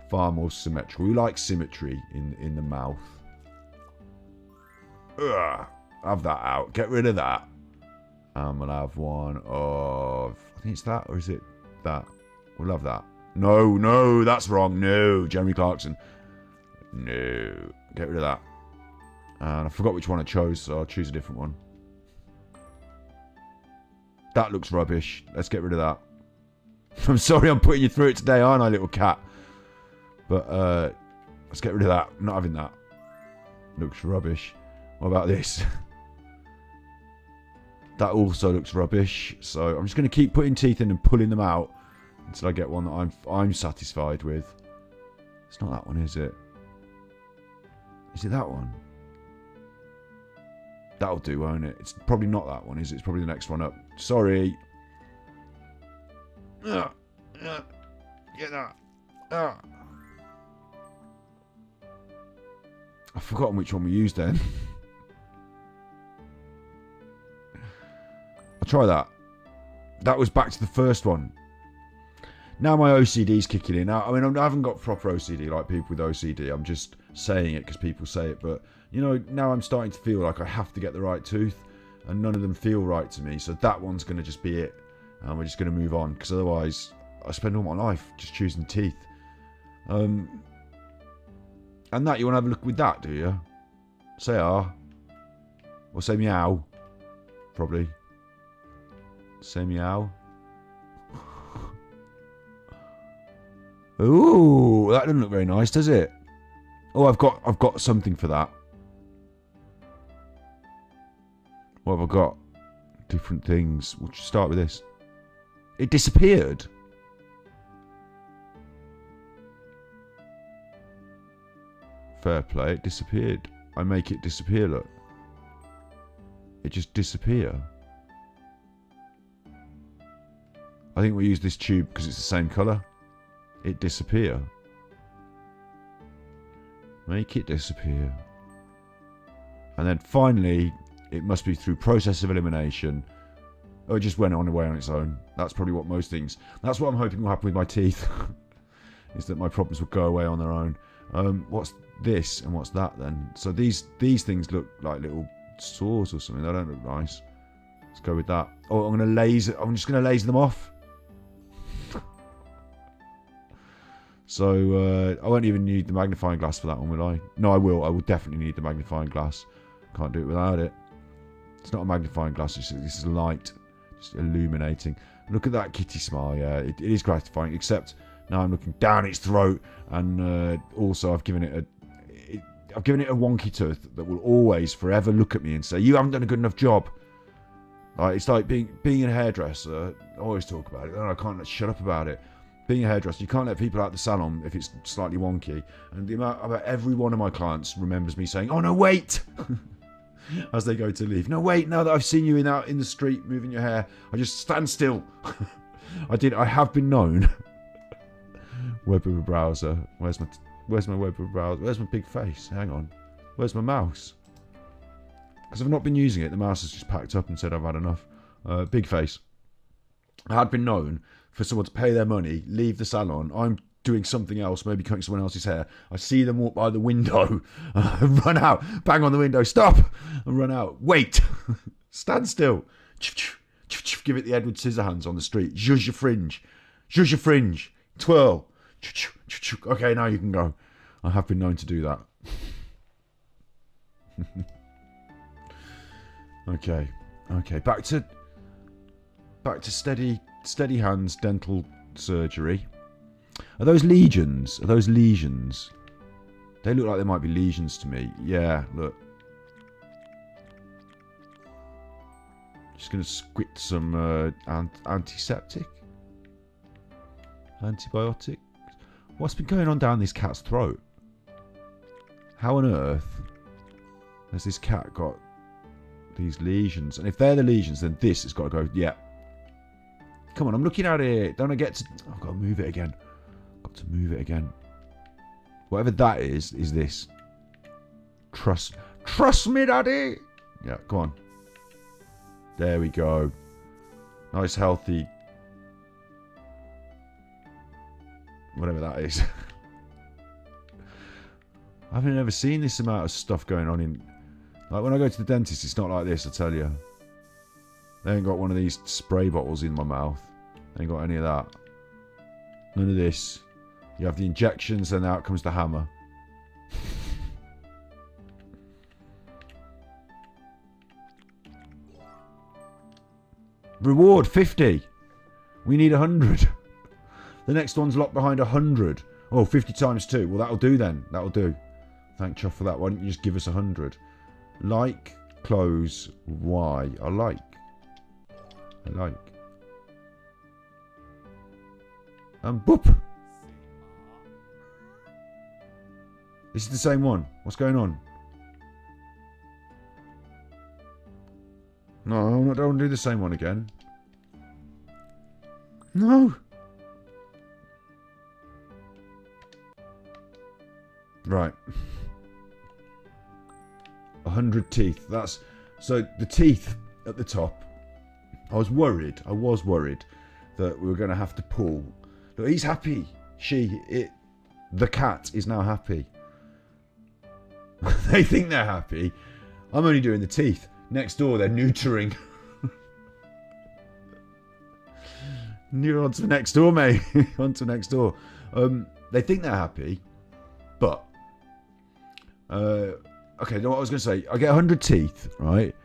Far more symmetrical. We like symmetry in the mouth. Ugh. Have that out. Get rid of that. And we'll have one of... I think it's that, or is it that? We'll have that. No, that's wrong. No, Jeremy Clarkson. No. Get rid of that. And I forgot which one I chose, so I'll choose a different one. That looks rubbish. Let's get rid of that. I'm sorry I'm putting you through it today, aren't I, little cat? But let's get rid of that. I'm not having that. Looks rubbish. What about this? That also looks rubbish. So I'm just going to keep putting teeth in and pulling them out until I get one that I'm satisfied with. It's not that one, is it? Is it that one? That'll do, won't it? It's probably not that one, is it? It's probably the next one up. Sorry. Get that. I've forgotten which one we used then. I'll try that. That was back to the first one. Now my OCD's kicking in. Now, I mean, I haven't got proper OCD like people with OCD. I'm just saying it because people say it. But, you know, now I'm starting to feel like I have to get the right tooth. And none of them feel right to me. So that one's going to just be it. And we're just going to move on. Because otherwise, I spend all my life just choosing teeth. And that, you want to have a look with that, do you? Say ah. Or say meow. Probably. Say meow. Ooh, that doesn't look very nice, does it? Oh, I've got something for that. What have I got? Different things. We'll just start with this. It disappeared. Fair play, it disappeared. I make it disappear, look. It just disappear. I think we'll use this tube because it's the same colour. It disappear. Make it disappear. And then finally, it must be through process of elimination. Oh, it just went on away on its own. That's probably what most things... That's what I'm hoping will happen with my teeth. Is that my problems will go away on their own. What's this and what's that then? So these things look like little saws or something. They don't look nice. Let's go with that. Oh, I'm just going to laser them off. So, I won't even need the magnifying glass for that one, will I? No, I will. I will definitely need the magnifying glass. Can't do it without it. It's not a magnifying glass. This is light. Just illuminating. Look at that kitty smile. Yeah, it is gratifying. Except now I'm looking down its throat. And also I've given it a wonky tooth that will always, forever look at me and say, you haven't done a good enough job. It's like being a hairdresser. I always talk about it. And I can't shut up about it. Being a hairdresser, you can't let people out the salon if it's slightly wonky. And the amount about every one of my clients remembers me saying, "Oh no, wait," as they go to leave. No, wait. Now that I've seen you in the street moving your hair, I just stand still. I have been known. Web of a browser. Where's my web of a browser? Where's my big face? Hang on. Where's my mouse? Because I've not been using it. The mouse has just packed up and said I've had enough. Big face. I had been known for someone to pay their money, leave the salon. I'm doing something else, maybe cutting someone else's hair. I see them walk by the window, run out, bang on the window, stop, and run out. Wait, stand still. Give it the Edward Scissorhands on the street. Zhuzh your fringe, twirl. Okay, now you can go. I have been known to do that. Okay, back to steady hands dental surgery. Are those lesions? They look like they might be lesions to me. Yeah, look. Just going to squit some antiseptic. Antibiotic. What's been going on down this cat's throat? How on earth has this cat got these lesions? And if they're the lesions, then this has got to go. Yeah. Come on, I'm looking at it. Don't I get to... I've got to move it again. Whatever that is this. Trust me, Daddy. Yeah, go on. There we go. Nice, healthy. Whatever that is. I've never seen this amount of stuff going on in... Like, when I go to the dentist, it's not like this, I tell you. They ain't got one of these spray bottles in my mouth. They ain't got any of that. None of this. You have the injections, and out comes the hammer. Reward 50. We need 100. The next one's locked behind 100. Oh, 50 times 2. Well, that'll do then. That'll do. Thank Chuff for that. Why don't you just give us 100? Like, close, Y. I like. And boop. This is the same one. What's going on? No, I don't want to do the same one again. No. Right. 100 teeth. That's... So, the teeth at the top. I was worried that we were going to have to pull. Look, he's happy. The cat is now happy. They think they're happy. I'm only doing the teeth. Next door, they're neutering. On to next door, mate. On to next door. They think they're happy, but okay. What I was going to say, I get 100 teeth, right?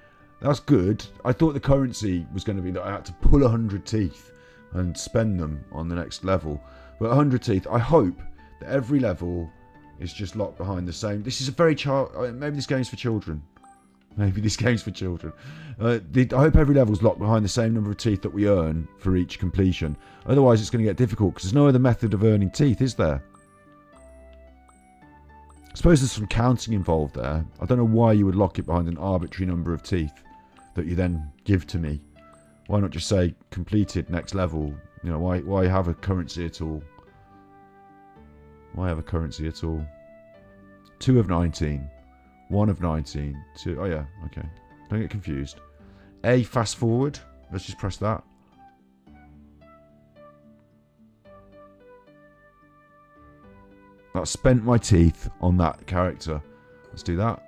That's good. I thought the currency was going to be that I had to pull 100 teeth and spend them on the next level. But 100 teeth. I hope that every level is just locked behind the same. This is a very maybe this game's for children. I hope every level's locked behind the same number of teeth that we earn for each completion. Otherwise, it's going to get difficult because there's no other method of earning teeth, is there? I suppose there's some counting involved there. I don't know why you would lock it behind an arbitrary number of teeth that you then give to me. Why not just say completed next level? You know, why have a currency at all? Why have a currency at all? 2 of 19. 1 of 19. 2. Oh yeah, okay. Don't get confused. A, fast forward. Let's just press that. I spent my teeth on that character. Let's do that.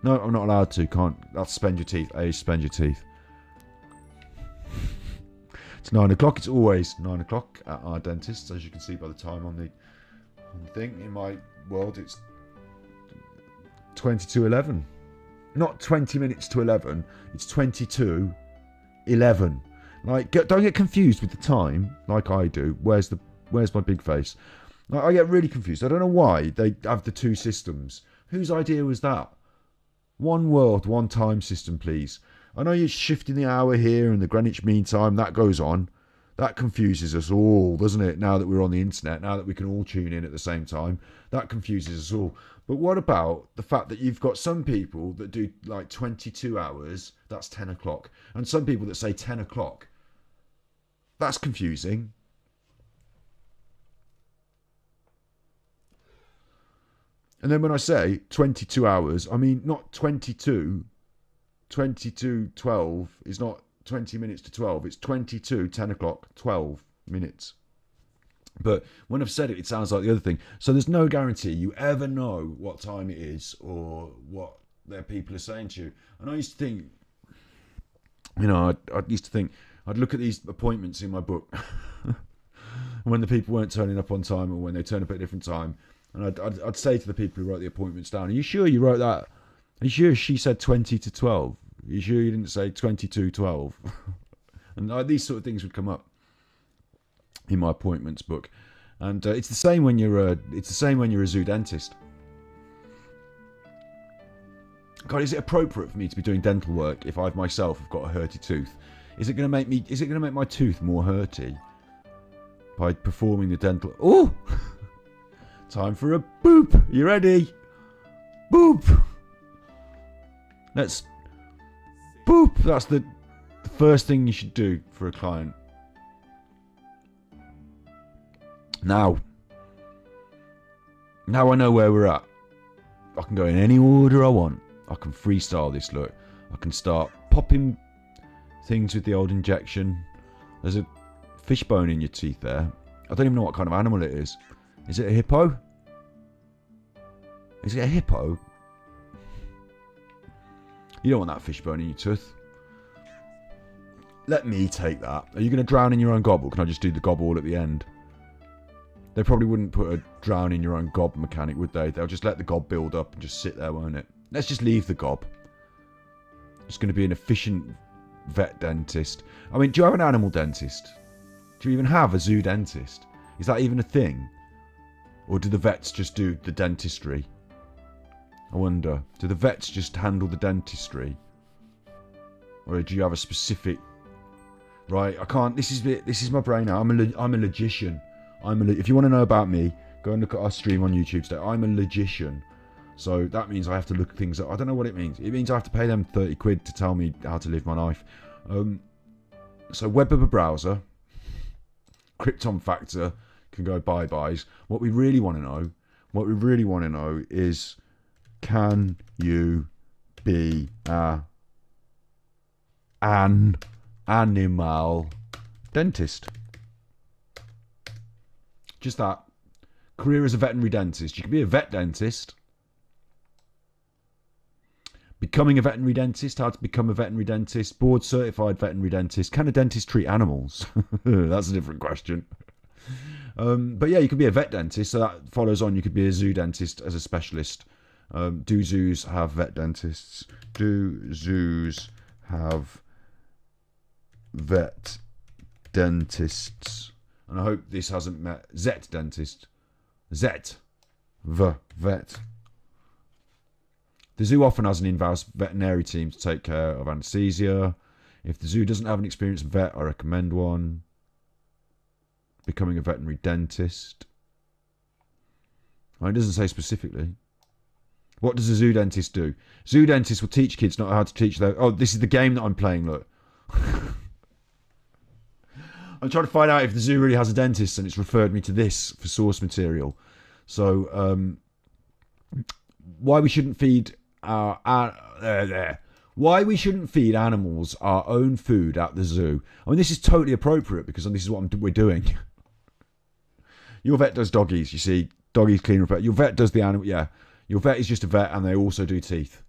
No, I'm not allowed to. Can't. That's spend your teeth. A, spend your teeth. It's 9 o'clock. It's always 9 o'clock at our dentist, as you can see by the time on the thing. In my world, it's 20 to 11. Not 20 minutes to 11. It's 22 11. Like, don't get confused with the time, like I do. Where's my big face? Like, I get really confused. I don't know why they have the two systems. Whose idea was that? One world, one time system, please. I know you're shifting the hour here and the Greenwich Mean Time. That goes on. That confuses us all, doesn't it? Now that we're on the internet, now that we can all tune in at the same time, that confuses us all. But what about the fact that you've got some people that do like 22 hours, that's 10 o'clock, and some people that say 10 o'clock? That's confusing. And then when I say 22 hours, I mean not 22. 22:12 is not 20 minutes to 12. It's 22, 10 o'clock, 12 minutes. But when I've said it, it sounds like the other thing. So there's no guarantee you ever know what time it is or what their people are saying to you. And I used to think, I'd look at these appointments in my book when the people weren't turning up on time or when they turn up at a different time. And I'd say to the people who wrote the appointments down, are you sure you wrote that? Are you sure she said 20 to 12? Are you sure you didn't say 22:12? And these sort of things would come up in my appointments book. And it's the same when you're a zoo dentist. God, is it appropriate for me to be doing dental work if I myself have got a hurty tooth? Is it going to make my tooth more hurty by performing the dental? Oh, time for a boop. You ready? Boop. Let's boop. That's the first thing you should do for a client. Now I know where we're at. I can go in any order I want. I can freestyle this, look. I can start popping things with the old injection. There's a fish bone in your teeth there. I don't even know what kind of animal it is. Is it a hippo? Is it a hippo? You don't want that fish bone in your tooth. Let me take that. Are you going to drown in your own gob, or can I just do the gob all at the end? They probably wouldn't put a drown in your own gob mechanic, would they? They'll just let the gob build up and just sit there, won't it? Let's just leave the gob. It's going to be an efficient vet dentist. I mean, do you have an animal dentist? Do you even have a zoo dentist? Is that even a thing? Or do the vets just do the dentistry? I wonder. Do the vets just handle the dentistry? Or do you have a specific... Right, I can't... This is my brain now. I'm a logician. If you want to know about me, go and look at our stream on YouTube today. I'm a logician. So that means I have to look things up. I don't know what it means. It means I have to pay them 30 quid to tell me how to live my life. So web of a browser, Krypton factor can go bye-byes. What we really want to know is, can you be an animal dentist? Just that. Career as a veterinary dentist. You can be a vet dentist. Becoming a veterinary dentist. How to become a veterinary dentist. Board certified veterinary dentist. Can a dentist treat animals? That's a different question. But yeah, you could be a vet dentist. So that follows on. You could be a zoo dentist as a specialist. Do zoos have vet dentists? Do zoos have vet dentists? And I hope this hasn't met Zet dentist. Vet. The zoo often has an in-house veterinary team to take care of anaesthesia. If the zoo doesn't have an experienced vet, I recommend one. Becoming a veterinary dentist. It doesn't say specifically. What does a zoo dentist do? Zoo dentist will teach kids not how to teach their... Oh, this is the game that I'm playing, look. I'm trying to find out if the zoo really has a dentist, and it's referred me to this for source material. So, why we shouldn't feed why we shouldn't feed animals our own food at the zoo. I mean, this is totally appropriate because this is what we're doing. Your vet does doggies, you see. Doggies clean repair. Your vet does the animal, yeah. Your vet is just a vet, and they also do teeth.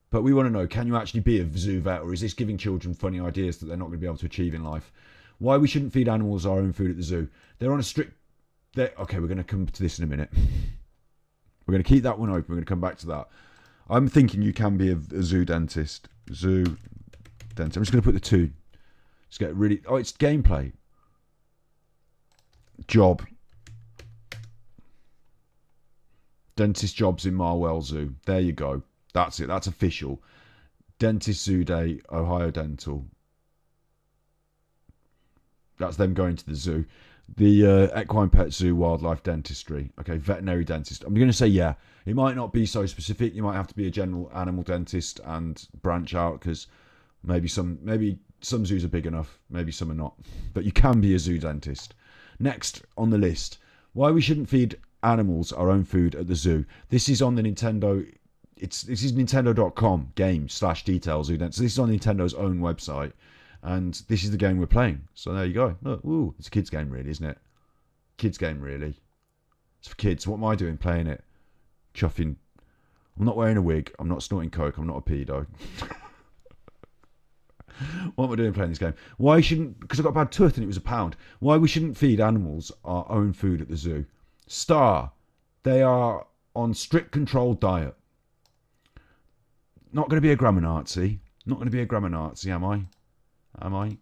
But we want to know, can you actually be a zoo vet, or is this giving children funny ideas that they're not going to be able to achieve in life? Why we shouldn't feed animals our own food at the zoo. They're on a strict... Okay, we're going to come to this in a minute. We're going to keep that one open. We're going to come back to that. I'm thinking you can be a zoo dentist. Zoo dentist. I'm just going to put the two. Just get really... Oh, it's gameplay. Job. Dentist jobs in Marwell Zoo. There you go. That's it. That's official. Dentist Zoo Day, Ohio Dental. That's them going to the zoo. The Equine Pet Zoo Wildlife Dentistry. Okay, veterinary dentist. I'm going to say yeah. It might not be so specific. You might have to be a general animal dentist and branch out, because maybe some zoos are big enough. Maybe some are not. But you can be a zoo dentist. Next on the list, why we shouldn't feed animals our own food at the zoo. This is on the Nintendo. This is Nintendo.com game/details. So this is on Nintendo's own website. And this is the game we're playing. So there you go. Look, ooh, it's a kid's game, really, isn't it? Kid's game, really. It's for kids. What am I doing playing it? Chuffing. I'm not wearing a wig. I'm not snorting coke. I'm not a pedo. What am I doing playing this game? Why shouldn't... Because I got a bad tooth and it was £1. Why we shouldn't feed animals our own food at the zoo. Star. They are on strict controlled diet. Not going to be a grammar Nazi. Not going to be a grammar Nazi, am I? Am I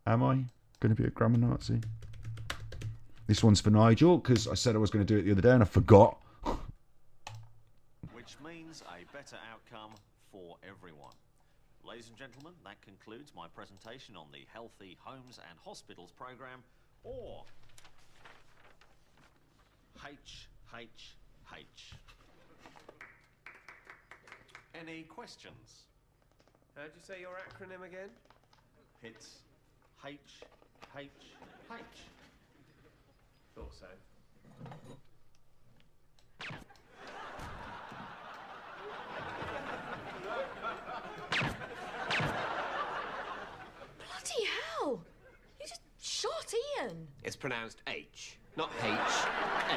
going to be a grammar Nazi? This one's for Nigel, because I said I was going to do it the other day and I forgot. Which means a better outcome for everyone. Ladies and gentlemen, that concludes my presentation on the Healthy Homes and Hospitals program, or HHH. Any questions? How'd you say your acronym again? It's HHH. Thought so. pronounced H, not H. H.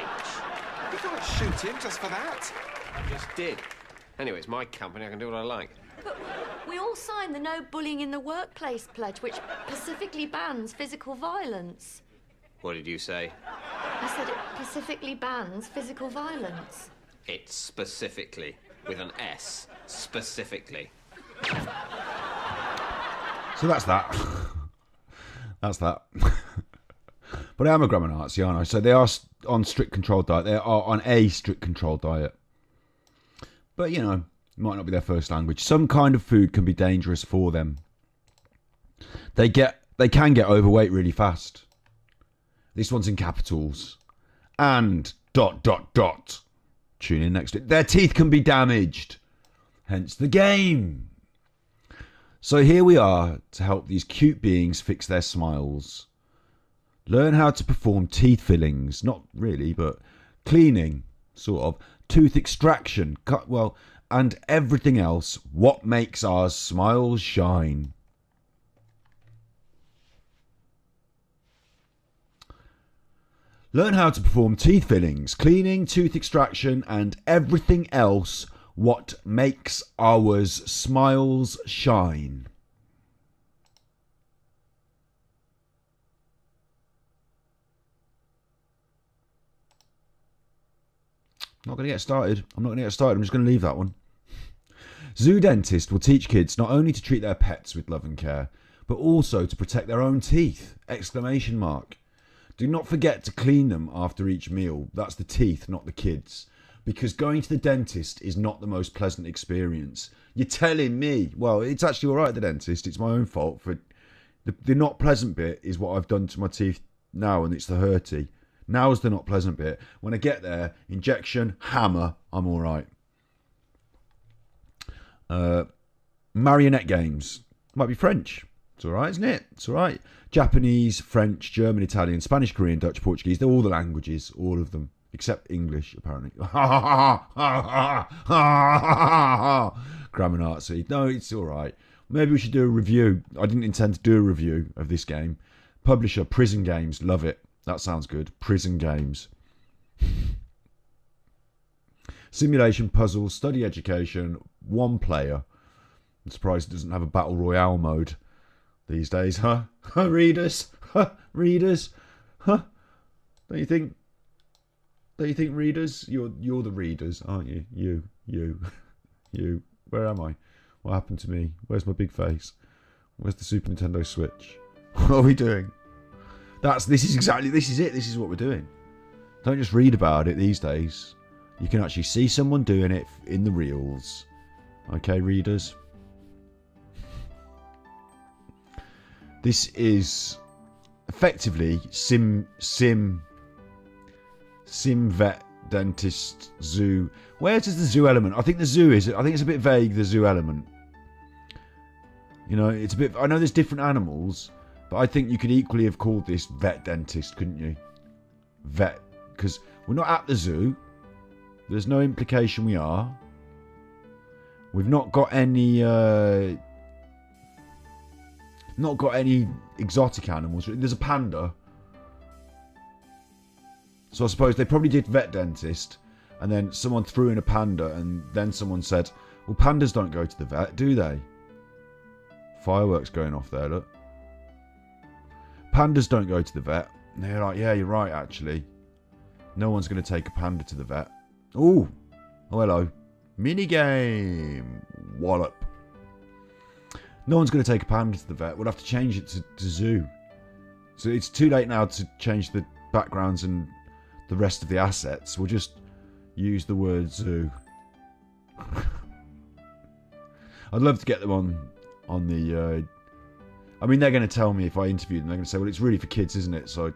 You can't shoot him just for that. I just did. Anyway, it's my company. I can do what I like. But we all signed the No Bullying in the Workplace pledge, which specifically bans physical violence. What did you say? I said it specifically bans physical violence. It's specifically, with an S, specifically. So that's that. That's that. But I am a grammar Nazi, aren't I? So they are on strict controlled diet. They are on a strict controlled diet. But, you know, it might not be their first language. Some kind of food can be dangerous for them. They can get overweight really fast. This one's in capitals. And ... Tune in next week. Their teeth can be damaged. Hence the game. So here we are to help these cute beings fix their smiles. Learn how to perform teeth fillings. Not really, but cleaning, sort of. Tooth extraction. And everything else. What makes our smiles shine. Learn how to perform teeth fillings, cleaning, tooth extraction, and everything else. What makes our smiles shine. I'm not going to get started. I'm just going to leave that one. Zoo dentist will teach kids not only to treat their pets with love and care, but also to protect their own teeth! ! Do not forget to clean them after each meal. That's the teeth, not the kids. Because going to the dentist is not the most pleasant experience. You're telling me. Well, it's actually all right at the dentist. It's my own fault. For the not pleasant bit is what I've done to my teeth now, and it's the hurty. Now's the not pleasant bit. When I get there, injection, hammer, I'm all right. Marionette games. Might be French. It's all right, isn't it? It's all right. Japanese, French, German, Italian, Spanish, Korean, Dutch, Portuguese. They're all the languages, all of them. Except English, apparently. Grammar Nazi. No, it's all right. Maybe we should do a review. I didn't intend to do a review of this game. Publisher, Prison Games. Love it. That sounds good. Prison Games. Simulation, puzzle, study education, one player. I'm surprised it doesn't have a battle royale mode these days, huh? Readers? Readers? Huh? Don't you think readers? You're the readers, aren't you? You. Where am I? What happened to me? Where's my big face? Where's the Super Nintendo Switch? What are we doing? This is it. This is what we're doing. Don't just read about it these days. You can actually see someone doing it in the reels. Okay, readers? This is effectively sim vet dentist zoo. Where does the zoo element? I think the zoo is. I think it's a bit vague. The zoo element. You know, it's a bit. I know there's different animals, but I think you could equally have called this vet dentist, couldn't you? Vet, because we're not at the zoo. There's no implication we are. We've not got any. Not got any exotic animals. There's a panda. So I suppose they probably did vet dentist, and then someone threw in a panda, and then someone said, well, pandas don't go to the vet, do they? Fireworks going off there, look. Pandas don't go to the vet. And they're like, yeah, you're right, actually. No one's going to take a panda to the vet. Ooh. Oh, hello. Minigame. Wallop. No one's going to take a panda to the vet. We'll have to change it to zoo. So it's too late now to change the backgrounds and the rest of the assets. We'll just use the word zoo. I'd love to get them on the... I mean, they're going to tell me if I interview them. They're going to say, well, it's really for kids, isn't it? So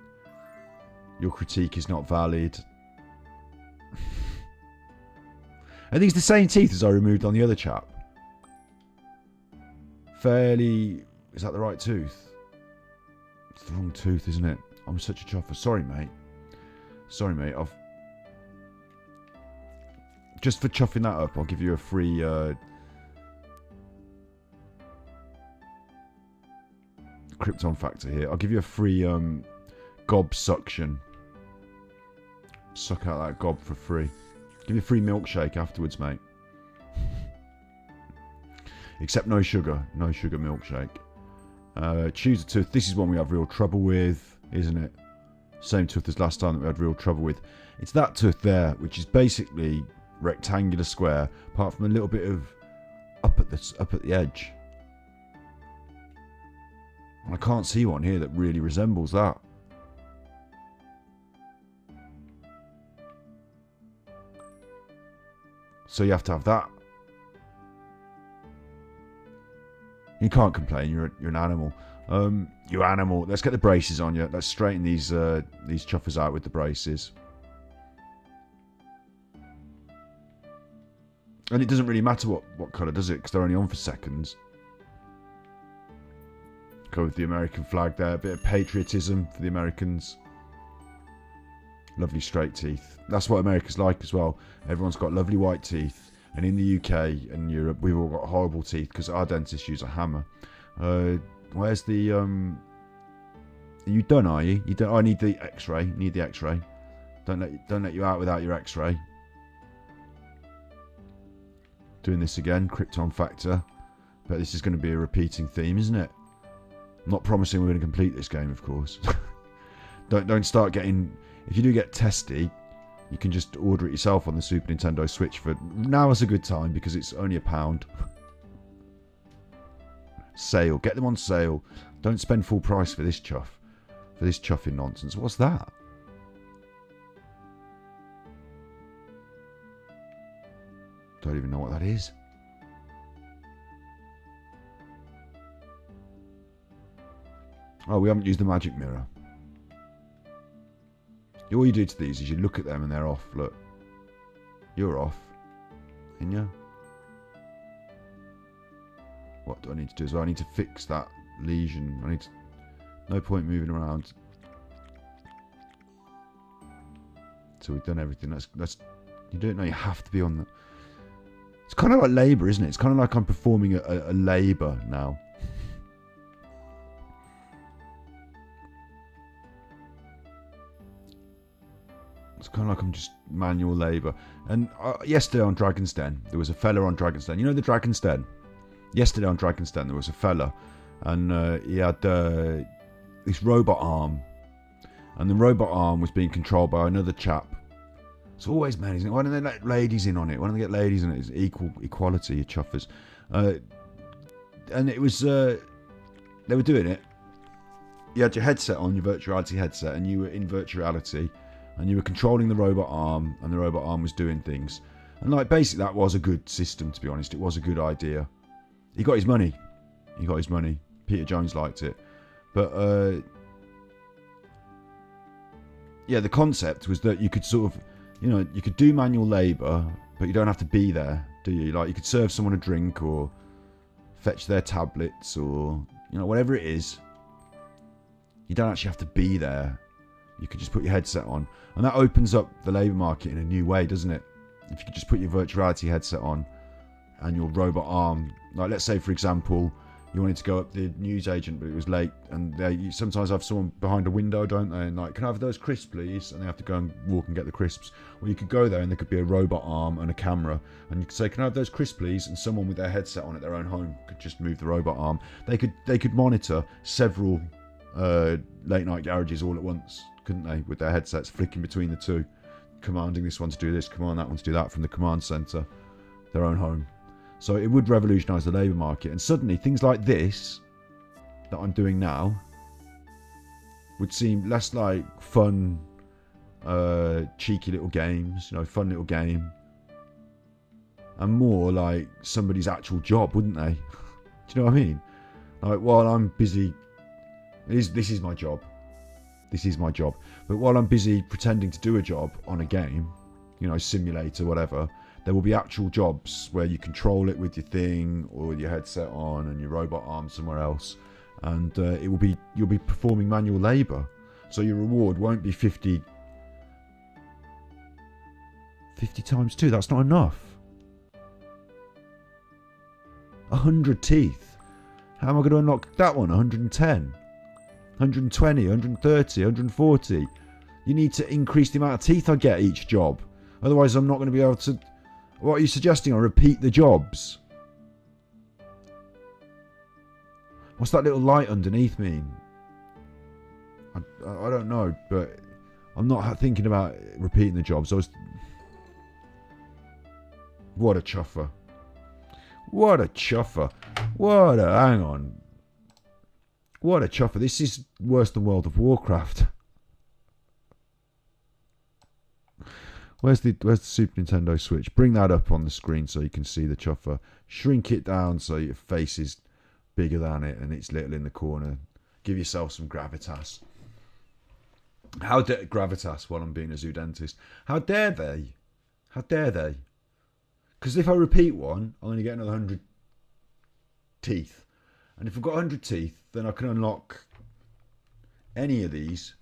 your critique is not valid. Are these the same teeth as I removed on the other chap? Fairly... Is that the right tooth? It's the wrong tooth, isn't it? I'm such a chuffer. Sorry, mate. Sorry, mate. Just for chuffing that up, I'll give you a free... Krypton factor here. I'll give you a free gob suction. Suck out that gob for free. Give you a free milkshake afterwards, mate. Except no sugar. No sugar milkshake. Choose a tooth. This is one we have real trouble with, isn't it? Same tooth as last time that we had real trouble with. It's that tooth there, which is basically rectangular square, apart from a little bit of up at the edge. And I can't see one here that really resembles that. So you have to have that. You can't complain. You're an animal. You animal. Let's get the braces on you. Let's straighten these chuffers out with the braces. And it doesn't really matter what colour, does it? Because they're only on for seconds. Go with the American flag there. A bit of patriotism for the Americans. Lovely straight teeth. That's what America's like as well. Everyone's got lovely white teeth. And in the UK and Europe, we've all got horrible teeth because our dentists use a hammer. Where's the... Are you done, are you? You don't... I need the X-ray. Need the X-ray. Don't let you out without your X-ray. Doing this again. Krypton factor. But this is going to be a repeating theme, isn't it? I'm not promising we're going to complete this game, of course. Don't start getting... If you do get testy, you can just order it yourself on the Super Nintendo Switch for... Now is a good time because it's only £1. Sale. Get them on sale. Don't spend full price for this chuff. For this chuffing nonsense. What's that? Don't even know what that is. Oh, we haven't used the magic mirror. All you do to these is you look at them and they're off. Look. You're off. And you? What do I need to do as well? I need to fix that lesion. I need to... No point moving around. So we've done everything. That's... You don't know you have to be on the... It's kind of like labour, isn't it? It's kind of like I'm performing a labour now. It's kind of like I'm just manual labour. And yesterday on Dragon's Den, there was a fella on Dragon's Den. You know the Dragon's Den? Yesterday on Dragon's Den, there was a fella. And he had this robot arm. And the robot arm was being controlled by another chap. It's always men, isn't it? Why don't they let ladies in on it? Why don't they get ladies in it? It's equality, you chuffers. And it was... they were doing it. You had your headset on, your virtuality headset, and you were in virtuality. And you were controlling the robot arm, and the robot arm was doing things. And like basically that was a good system, to be honest. It was a good idea. He got his money. He got his money. Peter Jones liked it. But yeah, the concept was that you could sort of, you know, you could do manual labour, but you don't have to be there, do you? Like you could serve someone a drink or fetch their tablets or, you know, whatever it is. You don't actually have to be there. You could just put your headset on. And that opens up the labour market in a new way, doesn't it? If you could just put your virtuality headset on and your robot arm. Like, let's say, for example, you wanted to go up the newsagent, but it was late. And you sometimes have someone behind a window, don't they? And like, can I have those crisps, please? And they have to go and walk and get the crisps. Or you could go there and there could be a robot arm and a camera. And you could say, can I have those crisps, please? And someone with their headset on at their own home could just move the robot arm. They could monitor several late night garages all at once, couldn't they, with their headsets flicking between the two, commanding this one to do this, command that one to do that from the command centre, their own home. So it would revolutionise the labour market, and suddenly things like this that I'm doing now would seem less like fun, cheeky little games, you know, fun little game, and more like somebody's actual job, wouldn't they? Do you know what I mean? Like, while I'm busy, this is my job. This is my job. But while I'm busy pretending to do a job on a game, you know, simulator, whatever, there will be actual jobs where you control it with your thing or with your headset on and your robot arm somewhere else. And you'll be performing manual labour. So your reward won't be 50 times 2. That's not enough. 100 teeth. How am I going to unlock that one? 110. 120, 130, 140. You need to increase the amount of teeth I get each job. Otherwise, I'm not going to be able to... What are you suggesting? I repeat the jobs? What's that little light underneath mean? I don't know, but I'm not thinking about repeating the jobs. What a chuffer. What a chuffer. Hang on. What a chuffer. This is worse than World of Warcraft. Where's the Super Nintendo Switch? Bring that up on the screen so you can see the chuffer. Shrink it down so your face is bigger than it and it's little in the corner. Give yourself some gravitas. How dare gravitas while I'm being a zoo dentist? How dare they? How dare they? Because if I repeat one, I'm going to get another 100 teeth. And if I've got 100 teeth, then I can unlock any of these.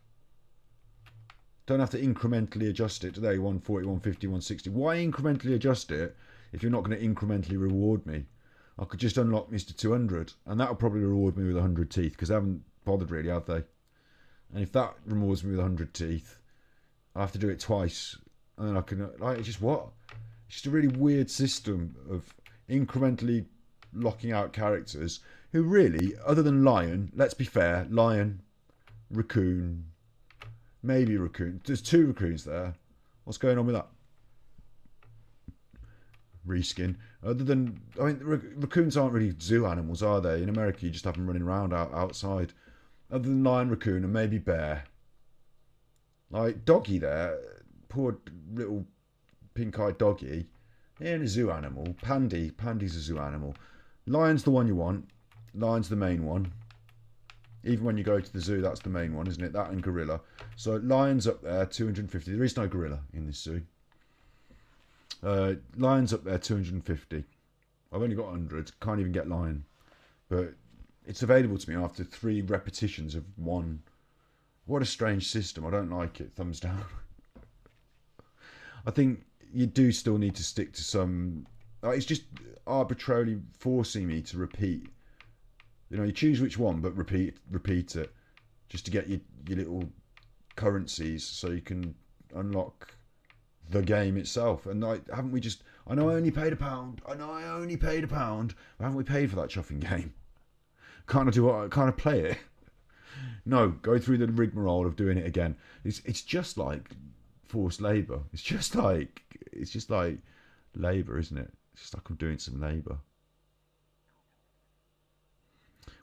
Don't have to incrementally adjust it today. 140, 150, 160. Why incrementally adjust it if you're not going to incrementally reward me? I could just unlock Mr. 200, and that'll probably reward me with 100 teeth, because they haven't bothered really, have they? And if that rewards me with 100 teeth, I have to do it twice, and then I can... Like, it's just what? It's just a really weird system of incrementally locking out characters who really, other than Lion, let's be fair, Lion, Raccoon, maybe Raccoon. There's 2 raccoons there. What's going on with that? Reskin. Other than, I mean, raccoons aren't really zoo animals, are they? In America, you just have them running around outside. Other than Lion, Raccoon, and maybe Bear. Like, Doggy there, poor little pink-eyed Doggy, he ain't a zoo animal. Pandy's a zoo animal. Lion's the one you want. Lion's the main one. Even when you go to the zoo, that's the main one, isn't it? That and gorilla. So Lion's up there, 250. There is no gorilla in this zoo. Lion's up there, 250. I've only got 100. Can't even get Lion. But it's available to me after 3 repetitions of 1. What a strange system. I don't like it. Thumbs down. I think you do still need to stick to some... it's just arbitrarily forcing me to repeat. You know, you choose which one, but repeat it. Just to get your little currencies so you can unlock the game itself. And like, haven't we just... I know I only paid £1. But haven't we paid for that chuffing game? Can't I play it? No, go through the rigmarole of doing it again. It's just like forced labour. It's just like labour, isn't it? It's just like I'm doing some labour.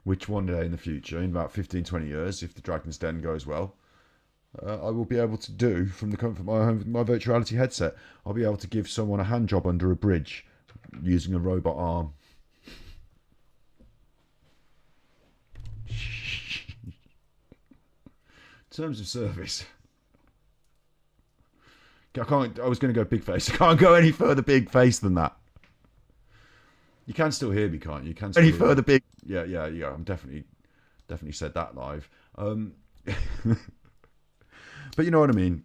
Which one day in the future, in about 15, 20 years, if the Dragon's Den goes well, I will be able to do from the comfort of my home with my virtuality headset. I'll be able to give someone a hand job under a bridge using a robot arm. Terms of service. I was going to go big face. I can't go any further big face than that. You can still hear me, can't you? You can still any further big. Yeah. I'm definitely said that live. But you know what I mean.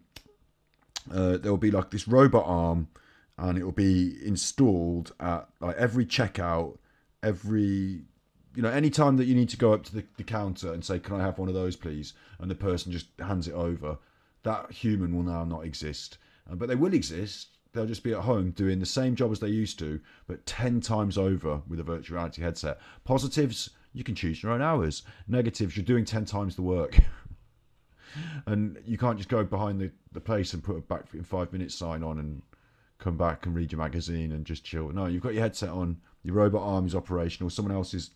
There will be like this robot arm, and it will be installed at like every checkout, any time that you need to go up to the counter and say, "Can I have one of those, please?" and the person just hands it over. That human will now not exist, but they will exist. They'll just be at home doing the same job as they used to, but 10 times over with a virtual reality headset. Positives, you can choose your own hours. Negatives, you're doing 10 times the work. And you can't just go behind the place and put a back in 5 minutes sign on and come back and read your magazine and just chill. No, you've got your headset on, your robot arm is operational, someone else is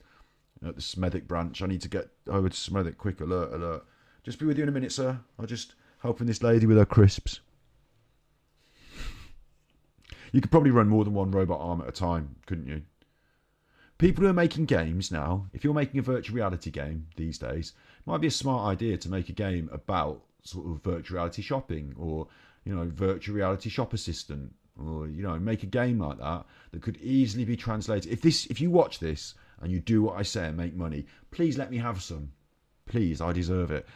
at the Smethwick branch. I need to get over to Smethwick, quick alert. Just be with you in a minute, sir. I'm just helping this lady with her crisps. You could probably run more than one robot arm at a time, couldn't you? People who are making games now, if you're making a virtual reality game these days, it might be a smart idea to make a game about sort of virtual reality shopping or, virtual reality shop assistant or, make a game like that could easily be translated. If you watch this and you do what I say and make money, please let me have some. Please, I deserve it.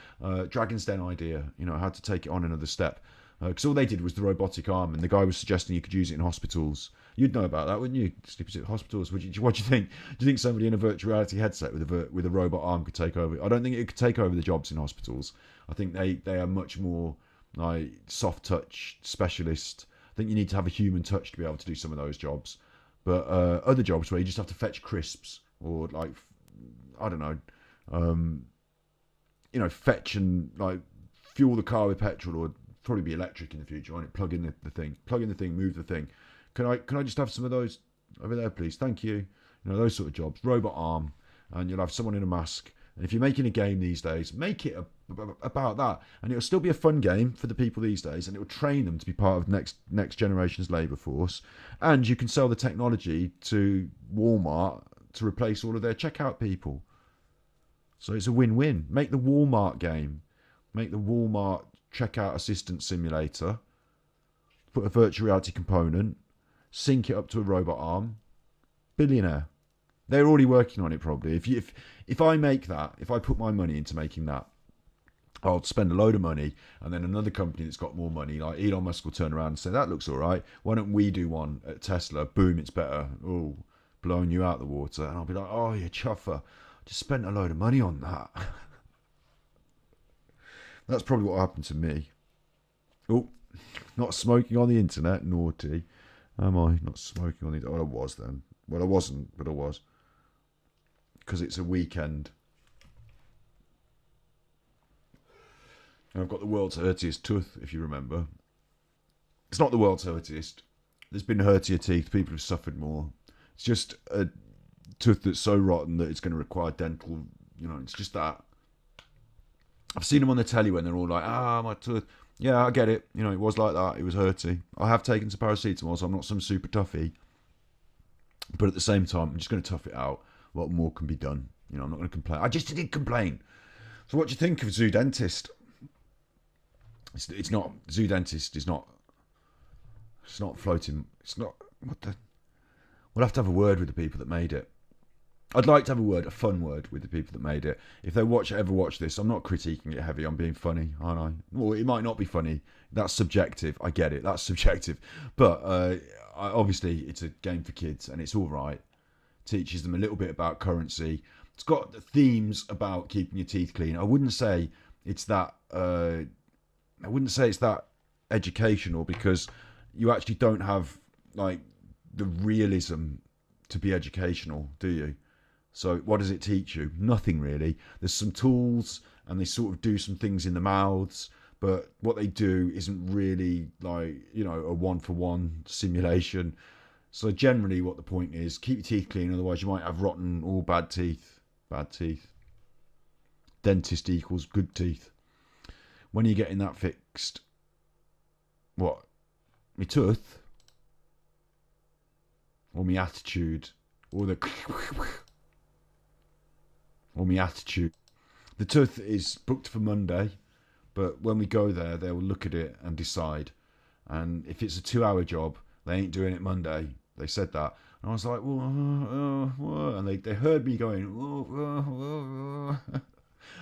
Dragon's Den idea, how to take it on another step. Because all they did was the robotic arm, and the guy was suggesting you could use it in hospitals. You'd know about that, wouldn't you? Hospitals. What do you think? Do you think somebody in a virtual reality headset with a robot arm could take over? I don't think it could take over the jobs in hospitals. I think they are much more like soft touch specialist. I think you need to have a human touch to be able to do some of those jobs. But other jobs where you just have to fetch crisps or like, I don't know, fetch and like fuel the car with petrol, or probably be electric in the future, won't it? Plug in the thing, move the thing. Can I just have some of those over there, please? Thank you. You know, those sort of jobs. Robot arm, and you'll have someone in a mask. And if you're making a game these days, make it about that, and it'll still be a fun game for the people these days, and it will train them to be part of next generation's labour force. And you can sell the technology to Walmart to replace all of their checkout people. So it's a win-win. Make the Walmart game. Make the Walmart checkout assistant simulator. Put a virtual reality component. Sync it up to a robot arm. Billionaire. They're already working on it probably. If I make that, if I put my money into making that, I'll spend a load of money, and then another company that's got more money, like Elon Musk, will turn around and say, that looks all right. Why don't we do one at Tesla? Boom, it's better. Oh, blowing you out the water. And I'll be like, oh, you chuffer. Just spent a load of money on that. That's probably what happened to me. Oh, not smoking on the internet. Naughty. Am I? Not smoking on the internet. Oh, I was then. Well, I wasn't, but I was. Because it's a weekend. And I've got the world's hurtiest tooth, if you remember. It's not the world's hurtiest. There's been hurtier teeth. People have suffered more. It's just a tooth that's so rotten that it's going to require dental. You know, it's just that. I've seen them on the telly when they're all like, my tooth. Yeah, I get it. You know, it was like that. It was hurty. I have taken some paracetamol, so I'm not some super toughie. But at the same time, I'm just going to tough it out. What more can be done? You know, I'm not going to complain. I just did complain. So what do you think of Zoo Dentist? It's not... Zoo Dentist is not... It's not floating... It's not... What the... We'll have to have a word with the people that made it. I'd like to have a fun word with the people that made it. If they ever watch this, I'm not critiquing it heavy. I'm being funny, aren't I? Well, it might not be funny. That's subjective. I get it. That's subjective. But obviously, it's a game for kids, and it's all right. Teaches them a little bit about currency. It's got themes about keeping your teeth clean. I wouldn't say it's that. I wouldn't say it's that educational, because you actually don't have like the realism to be educational, do you? So what does it teach you? Nothing really. There's some tools, and they sort of do some things in the mouths, but what they do isn't really like, you know, a one-for-one simulation. So generally what the point is, keep your teeth clean, otherwise you might have rotten or bad teeth. Bad teeth. Dentist equals good teeth. When are you getting that fixed? What? Me tooth? Or me attitude? Or the... Or me attitude? The tooth is booked for Monday, but when we go there, they will look at it and decide. And if it's a 2-hour job, they ain't doing it Monday. They said that. And I was like, and they heard me going,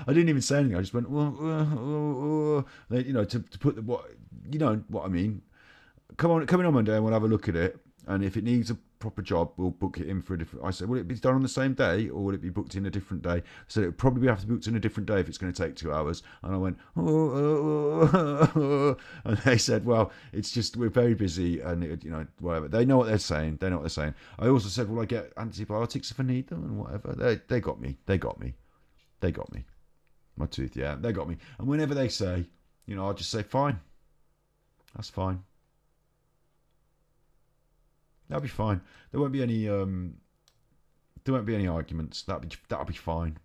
I didn't even say anything. I just went, they, you know, to put the, what, you know what I mean. Come in on Monday and we'll have a look at it. And if it needs a proper job, we'll book it in for a different... I said, will it be done on the same day, or will it be booked in a different day? I said, it would probably have to be booked in a different day if it's going to take 2 hours. And I went, and they said, well, it's just, we're very busy, and, you know, whatever. They know what they're saying. They know what they're saying. I also said, will I get antibiotics if I need them, and whatever. They got me. They got me. They got me. My tooth, yeah, they got me. And whenever they say, you know, I'll just say, fine. That's fine. That'll be fine. There won't be any arguments. That'll be fine.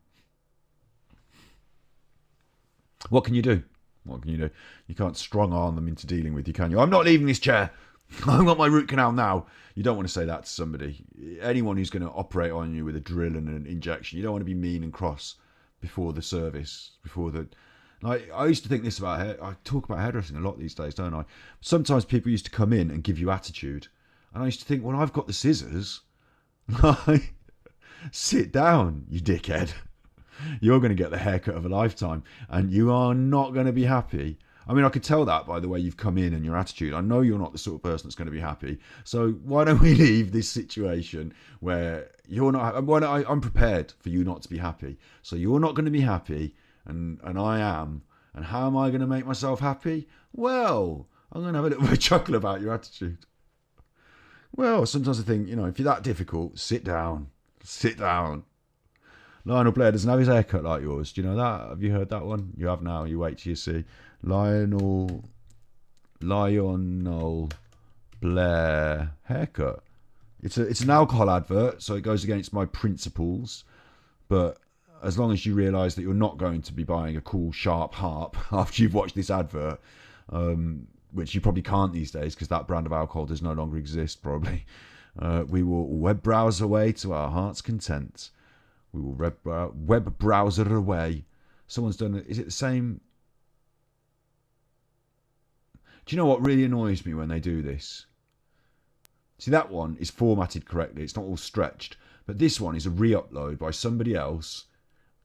What can you do? What can you do? You can't strong arm them into dealing with you, can you? I'm not leaving this chair. I want my root canal now. You don't want to say that to somebody. Anyone who's going to operate on you with a drill and an injection, you don't want to be mean and cross before the service, before the... Like, I used to think this about hair. I talk about hairdressing a lot these days, don't I? Sometimes people used to come in and give you attitude. And I used to think, well, I've got the scissors. Sit down, you dickhead. You're going to get the haircut of a lifetime, and you are not going to be happy. I mean, I could tell that by the way you've come in and your attitude. I know you're not the sort of person that's going to be happy. So why don't we leave this situation where you're not... I'm prepared for you not to be happy. So you're not going to be happy, and I am. And how am I going to make myself happy? Well, I'm going to have a little bit of chuckle about your attitude. Well, sometimes I think, if you're that difficult, sit down. Sit down. Lionel Blair doesn't have his haircut like yours. Do you know that? Have you heard that one? You have now. You wait till you see. Lionel Blair haircut. It's an alcohol advert, so it goes against my principles. But as long as you realise that you're not going to be buying a cool, sharp harp after you've watched this advert, which you probably can't these days because that brand of alcohol does no longer exist, probably. We will web browse away to our heart's content. We will web browser away. Someone's done it. Is it the same? Do you know what really annoys me when they do this? See, that one is formatted correctly. It's not all stretched. But this one is a re-upload by somebody else,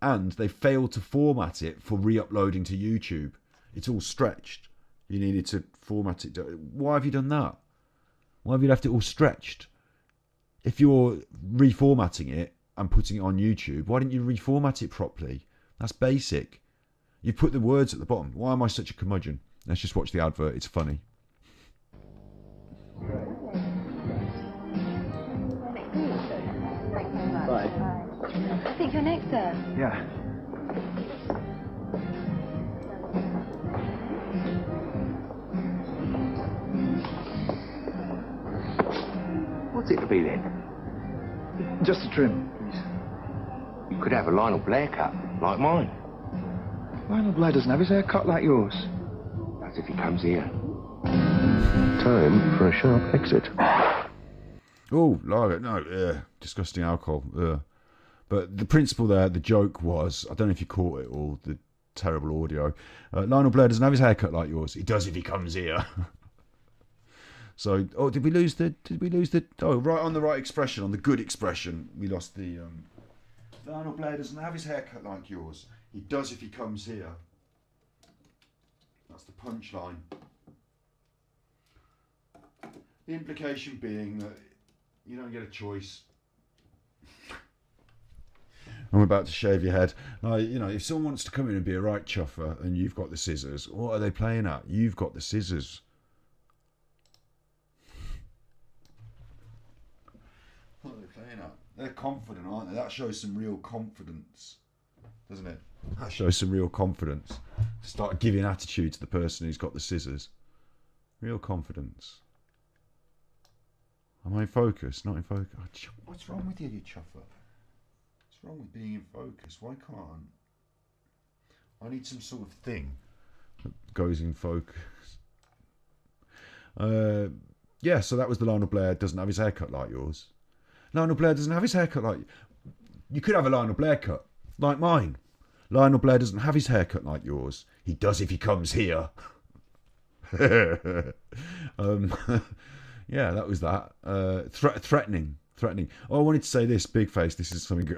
and they failed to format it for re-uploading to YouTube. It's all stretched. You needed to format it. Why have you done that? Why have you left it all stretched? If you're reformatting it and putting it on YouTube, why didn't you reformat it properly? That's basic. You put the words at the bottom. Why am I such a curmudgeon? Let's just watch the advert. It's funny. Bye. I think you're next, sir. Yeah. What's it to be then? Just a trim, please. You could have a Lionel Blair cut, like mine. Lionel Blair doesn't have his hair cut like yours. That's if he comes here. Time for a sharp exit. Oh, no, disgusting alcohol. But the principle there, the joke was, I don't know if you caught it or the terrible audio. Lionel Blair doesn't have his hair cut like yours. He does if he comes here. So, did we lose the? Right on the right expression, on the good expression, we lost the. Lionel Blair doesn't have his hair cut like yours. He does if he comes here. That's the punchline. The implication being that you don't get a choice. I'm about to shave your head. If someone wants to come in and be a right chuffer and you've got the scissors, what are they playing at? You've got the scissors. What are they playing at? They're confident, aren't they? That shows some real confidence, doesn't it? That shows some real confidence. Start giving attitude to the person who's got the scissors. Real confidence. Am I in focus? Not in focus. What's wrong with you, you chuffer? What's wrong with being in focus? Why can't I need some sort of thing that goes in focus. Yeah, so that was the Lionel Blair doesn't have his haircut like yours. Lionel Blair doesn't have his haircut like... You could have a Lionel Blair cut, like mine. Lionel Blair doesn't have his haircut like yours. He does if he comes here. Yeah, that was that. Threatening. Oh, I wanted to say this, Big Face. This is something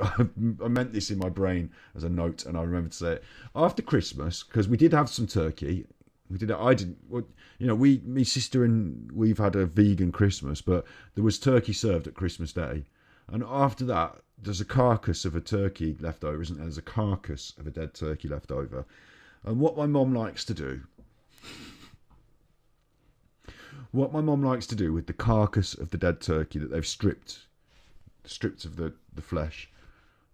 I meant this in my brain as a note, and I remembered to say it after Christmas, because we did have some turkey. I didn't. Well, me sister and we've had a vegan Christmas, but there was turkey served at Christmas Day, and after that, there's a carcass of a turkey left over, isn't there? There's a carcass of a dead turkey left over, and what my mum likes to do. What my mum likes to do with the carcass of the dead turkey that they've stripped of the flesh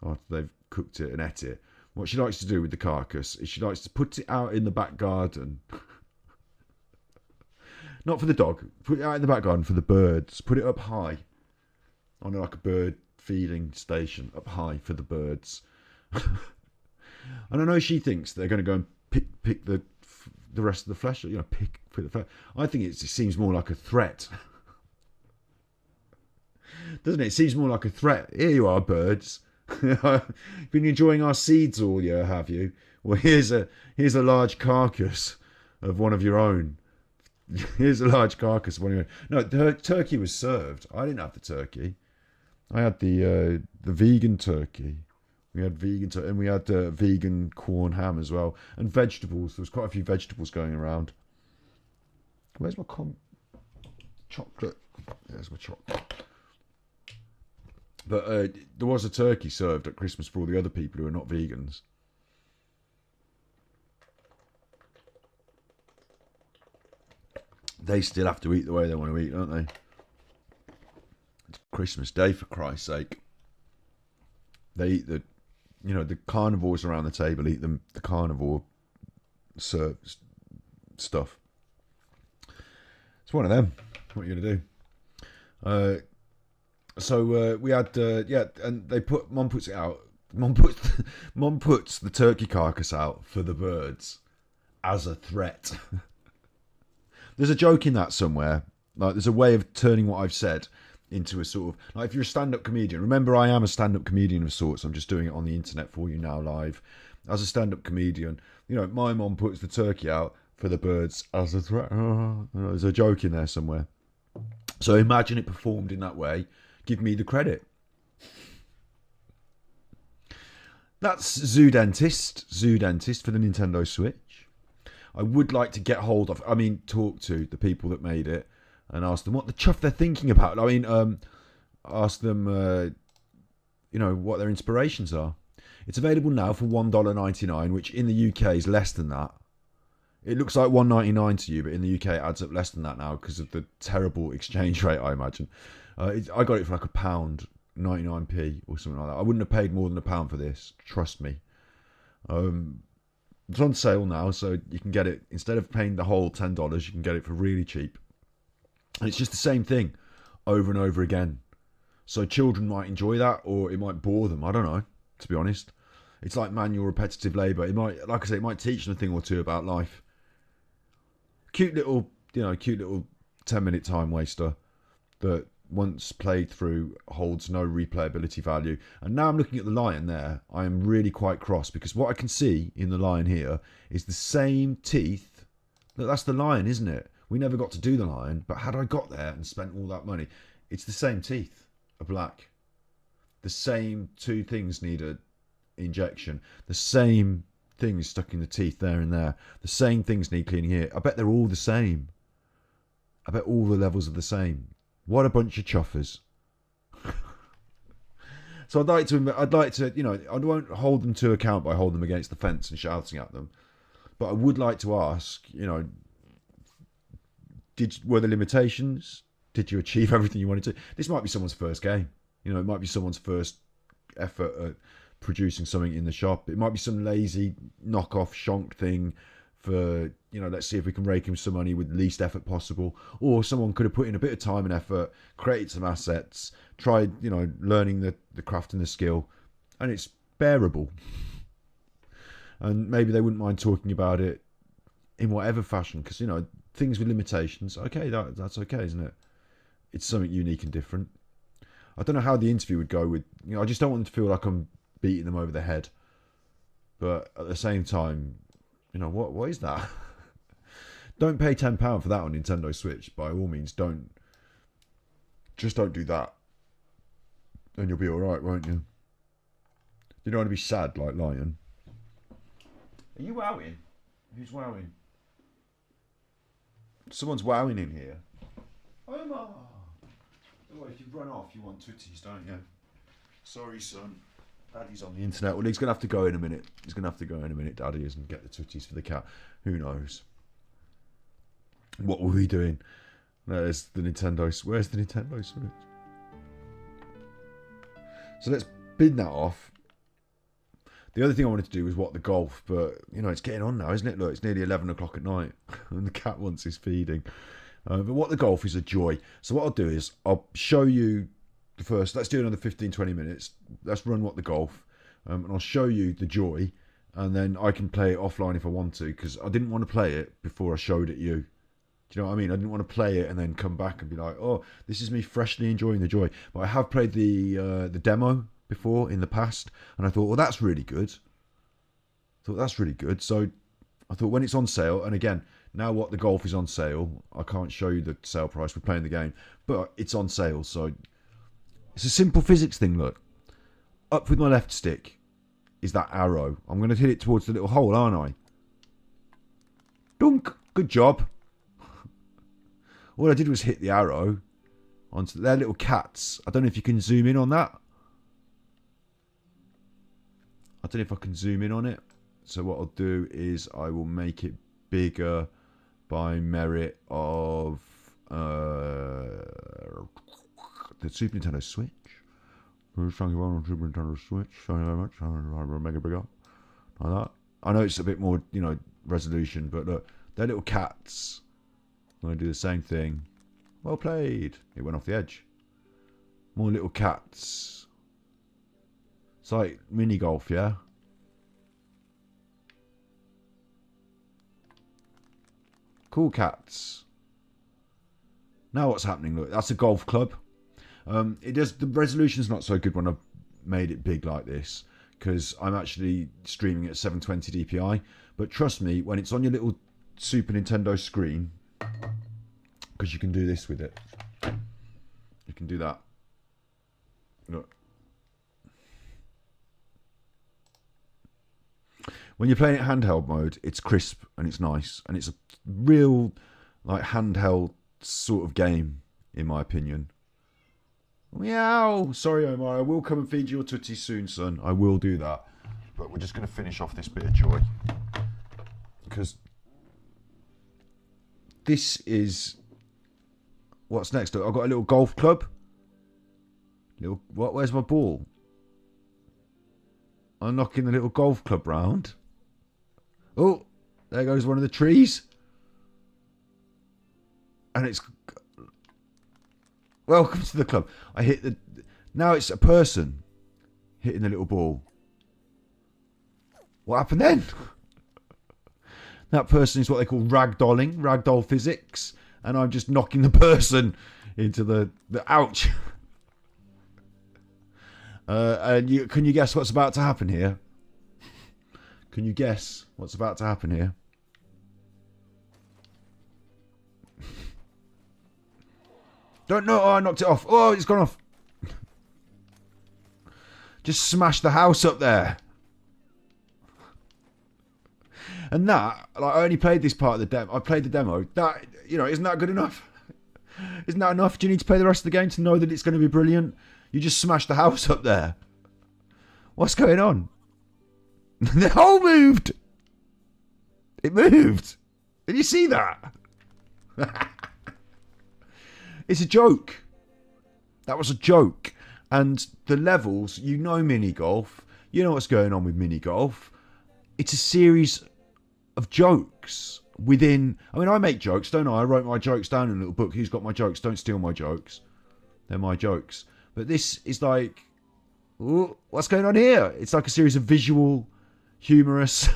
after they've cooked it and ate it, what she likes to do with the carcass is she likes to put it out in the back garden. Not for the dog, put it out in the back garden for the birds. Put it up high on like a bird feeding station, up high for the birds. And I know she thinks they're going to go and pick the rest of the flesh, pick the flesh. I think it seems more like a threat. Doesn't it? It seems more like a threat. Here you are, birds. Been enjoying our seeds all year, have you? Well, here's a large carcass of one of your own. Here's a large carcass of one of your own. No, the turkey was served. I didn't have the turkey. I had the vegan turkey We had vegan and we had vegan corn ham as well, and vegetables. There was quite a few vegetables going around. Where's my chocolate? There's my chocolate. But there was a turkey served at Christmas for all the other people who are not vegans. They still have to eat the way they want to eat, don't they? It's Christmas Day, for Christ's sake. They eat the carnivores around the table eat the carnivore stuff. It's one of them. What are you going to do? So we had, and they Mum puts it out. Mum puts the turkey carcass out for the birds as a threat. There's a joke in that somewhere. Like, there's a way of turning what I've said into a sort of, like, if you're a stand-up comedian. Remember, I am a stand-up comedian of sorts. I'm just doing it on the internet for you now, live. As a stand-up comedian, my mum puts the turkey out for the birds as a threat. There's a joke in there somewhere. So imagine it performed in that way. Give me the credit. That's Zoo Dentist for the Nintendo Switch. I would like to talk to the people that made it and ask them what the chuff they're thinking about. Ask them, what their inspirations are. It's available now for $1.99, which in the UK is less than that. It looks like $1.99 to you, but in the UK it adds up less than that now because of the terrible exchange rate, I imagine. I got it for like £1, 99p or something like that. I wouldn't have paid more than £1 for this, trust me. It's on sale now, so you can get it, instead of paying the whole $10, you can get it for really cheap. And it's just the same thing over and over again. So children might enjoy that, or it might bore them. I don't know, to be honest. It's like manual repetitive labour. It might, like I say, it might teach them a thing or two about life. Cute little 10-minute time waster that once played through holds no replayability value. And now I'm looking at the lion there. I am really quite cross because what I can see in the lion here is the same teeth. Look, that's the lion, isn't it? We never got to do the lion, but had I got there and spent all that money, it's the same teeth are black. The same two things need a injection. The same things stuck in the teeth there and there. The same things need cleaning here. I bet they're all the same. I bet all the levels are the same. What a bunch of chuffers. So I'd like to, I won't hold them to account by holding them against the fence and shouting at them. But I would like to ask, were there limitations? Did you achieve everything you wanted to? This might be someone's first game. It might be someone's first effort at producing something in the shop. It might be some lazy knockoff shonk thing for, let's see if we can rake in some money with the least effort possible. Or someone could have put in a bit of time and effort, created some assets, tried, learning the craft and the skill, and it's bearable. And maybe they wouldn't mind talking about it in whatever fashion, because, things with limitations, okay, that's okay, isn't it? It's something unique and different. I don't know how the interview would go with, I just don't want them to feel like I'm beating them over the head. But at the same time, what is that? Don't pay £10 for that on Nintendo Switch. By all means, don't do that. And you'll be alright, won't you? You don't want to be sad like Lion. Are you wowing? Who's wowing? Someone's wowing in here. Omar! Oh, if you run off, you want tooties, don't you? Sorry, son. Daddy's on the internet. Well, he's going to have to go in a minute. Daddy is, and get the tooties for the cat. Who knows? What were we doing? There's the Nintendo. Where's the Nintendo Switch? So let's bin that off. The other thing I wanted to do was what the golf, but, it's getting on now, isn't it? Look, it's nearly 11 o'clock at night, and the cat wants his feeding. But what the golf is a joy. So what I'll do is I'll show you the first. Let's do another 15-20 minutes. Let's run what the golf, and I'll show you the joy, and then I can play it offline if I want to, because I didn't want to play it before I showed it you. Do you know what I mean? I didn't want to play it and then come back and be like, oh, this is me freshly enjoying the joy. But I have played the demo before in the past, and I thought, well, that's really good. So I thought, when it's on sale, and again, now what the golf is on sale, I can't show you the sale price. We're playing the game, but it's on sale, so it's a simple physics thing. Look, up with my left stick, is that arrow. I'm going to hit it towards the little hole, aren't I? Dunk. Good job. All I did was hit the arrow onto their little cats. I don't know if you can zoom in on that. I don't know if I can zoom in on it. So what I'll do is I will make it bigger by merit of the Super Nintendo Switch. Thank you very much, Super Nintendo Switch. Thank you very much. I'll make it bigger. Like that. I know it's a bit more, resolution, but look, they're little cats. I'm going to do the same thing. Well played. It went off the edge. More little cats. It's like mini golf, yeah? Cool cats. Now what's happening? Look, that's a golf club. The resolution's not so good when I've made it big like this, because I'm actually streaming at 720 DPI. But trust me, when it's on your little Super Nintendo screen, because you can do this with it. You can do that. Look. When you're playing it handheld mode, it's crisp and it's nice. And it's a real, handheld sort of game, in my opinion. Meow! Sorry, Omar. I will come and feed you your Tootsie soon, son. I will do that. But we're just going to finish off this bit of joy. Because this is... What's next? I've got a little golf club. Where's my ball? I'm knocking the little golf club round. Oh, there goes one of the trees. And it's... Welcome to the club. I hit the... Now it's a person hitting the little ball. What happened then? That person is what they call ragdolling, ragdoll physics. And I'm just knocking the person into the ouch. And can you guess what's about to happen here? Can you guess what's about to happen here? Don't know. Oh, I knocked it off. Oh, it's gone off. Just smashed the house up there. And that, I only played this part of the demo. I played the demo. That, isn't that good enough? Isn't that enough? Do you need to play the rest of the game to know that it's going to be brilliant? You just smashed the house up there. What's going on? The hole moved. It moved. Did you see that? It's a joke. That was a joke. And the levels, mini golf. You know what's going on with mini golf. It's a series of jokes within... I make jokes, don't I? I wrote my jokes down in a little book. Who's got my jokes? Don't steal my jokes. They're my jokes. But this is like... Ooh, what's going on here? It's like a series of visual, humorous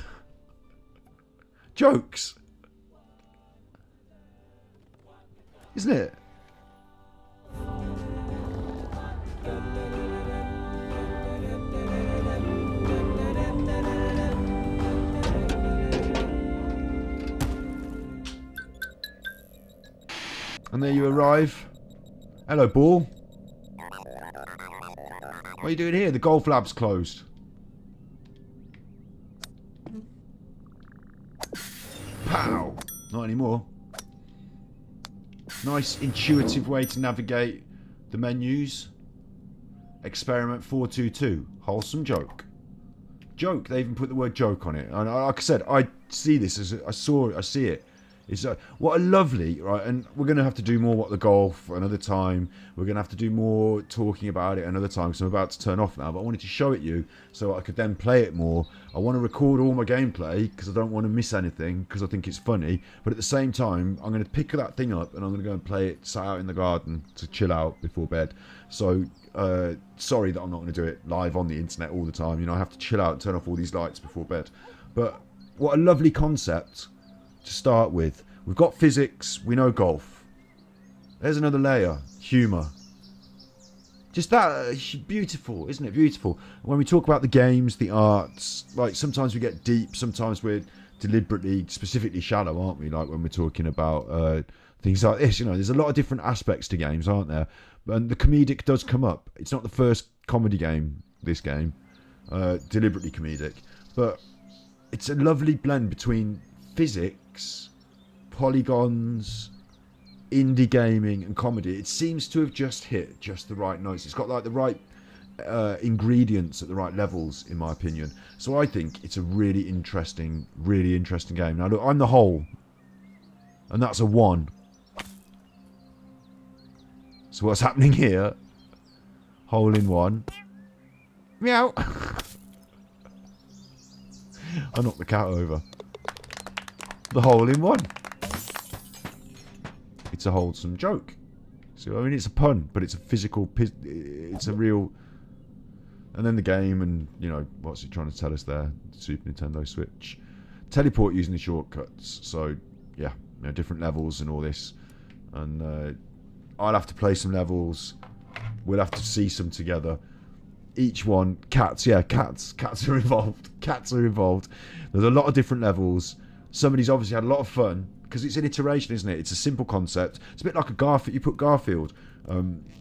jokes. Isn't it? And there you arrive. Hello, ball. What are you doing here? The golf lab's closed. Pow! Not anymore. Nice intuitive way to navigate the menus. Experiment 422. Wholesome joke. Joke. They even put the word joke on it. And like I said, I see this as I see it. It's what a lovely, right? And we're going to have to do more What the Golf another time. We're going to have to do more talking about it another time, because I'm about to turn off now. But I wanted to show it you so I could then play it more. I want to record all my gameplay because I don't want to miss anything, because I think it's funny. But at the same time, I'm going to pick that thing up and I'm going to go and play it sat out in the garden to chill out before bed. So sorry that I'm not going to do it live on the internet all the time. I have to chill out and turn off all these lights before bed. But what a lovely concept to start with. We've got physics, we know golf. There's another layer. Humour. Just that, beautiful, isn't it? Beautiful. When we talk about the games, the arts, sometimes we get deep, sometimes we're deliberately, specifically shallow, aren't we? Like when we're talking about things like this, there's a lot of different aspects to games, aren't there? And the comedic does come up. It's not the first comedy game, this game. deliberately comedic. But it's a lovely blend between physics, polygons, indie gaming and comedy. It seems to have just hit just the right notes. It's got like the right ingredients at the right levels, in my opinion. So I think it's a really interesting game. Now look, I'm the hole, and that's a 1. So what's happening here? Hole in 1. Meow. I knocked the cat over. The hole in 1. It's a wholesome joke. So I mean, it's a pun, but it's a physical. It's a real. And then the game, and you know, what's it trying to tell us there? Super Nintendo Switch, teleport using the shortcuts. So yeah, you know, different levels and all this. And I'll have to play some levels. We'll have to see some together. Each one, cats are involved. Cats are involved. There's a lot of different levels. Somebody's obviously had a lot of fun. Because it's an iteration, isn't it? It's a simple concept. It's a bit like a Garfield. You put Garfield.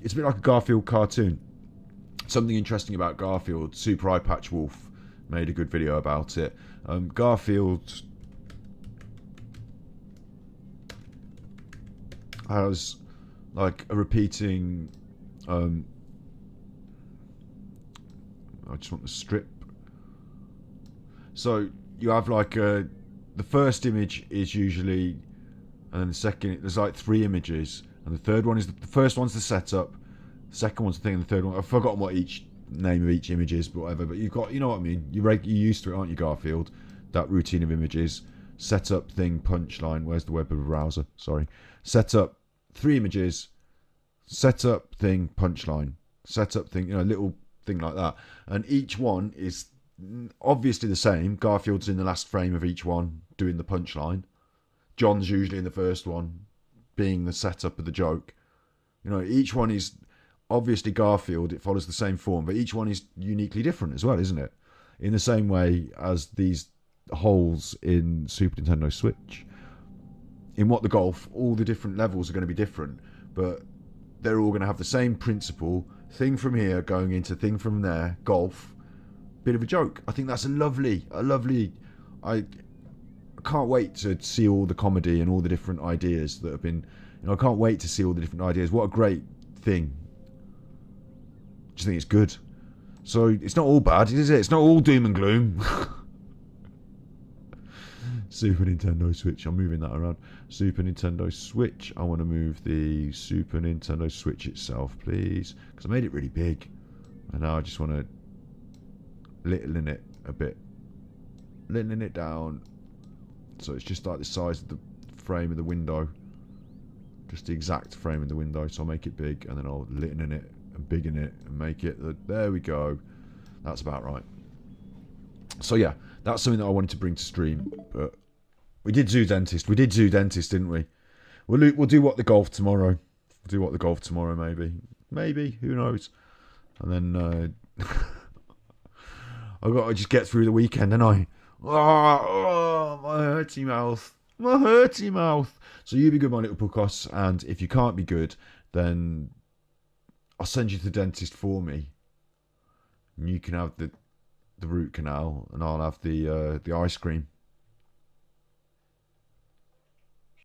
It's a bit like a Garfield cartoon. Something interesting about Garfield. Super Eye Patch Wolf made a good video about it. Garfield has like a repeating. I just want the strip. So you have like a. The first image is usually, and then the second, there's like 3 images, and the third one is the first one's the setup, the second one's the thing, and the third one, I've forgotten what each name of each image is, but whatever. But you've got, you know what I mean. You're used to it, aren't you, Garfield? That routine of images, setup, thing, punchline. Where's the web browser? Sorry, setup, 3 images, setup, thing, punchline, setup, thing. You know, little thing like that, and each one is obviously the same. Garfield's in the last frame of each one doing the punchline. John's usually in the first one being the setup of the joke. You know, each one is obviously Garfield. It follows the same form, but each one is uniquely different as well, isn't it? In the same way as these holes in Super Nintendo Switch. In What the Golf, all the different levels are going to be different, but they're all going to have the same principle. Thing from here going into thing from there. Golf. Bit of a joke. I think that's a lovely. I can't wait to see all the comedy and all the different ideas that have been. You know, I can't wait to see all the different ideas. What a great thing. I just think it's good. So it's not all bad, is it? It's not all doom and gloom. Super Nintendo Switch. I'm moving that around. Super Nintendo Switch. I want to move the Super Nintendo Switch itself, please, because I made it really big, and now I just want to littlen it a bit, littling it down, so it's just like the size of the frame of the window, just the exact frame of the window. So I'll make it big, and then I'll lighten it and biggen it and make it there we go. That's about right. So yeah, that's something that I wanted to bring to stream. But we did Zoo Dentist, didn't we? We'll do What the Golf tomorrow. We'll do What the Golf tomorrow, maybe, who knows. And then I've got to just get through the weekend, and my hurty mouth. So you be good, my little puckos, and if you can't be good, then I'll send you to the dentist for me, and you can have the root canal, and I'll have the ice cream.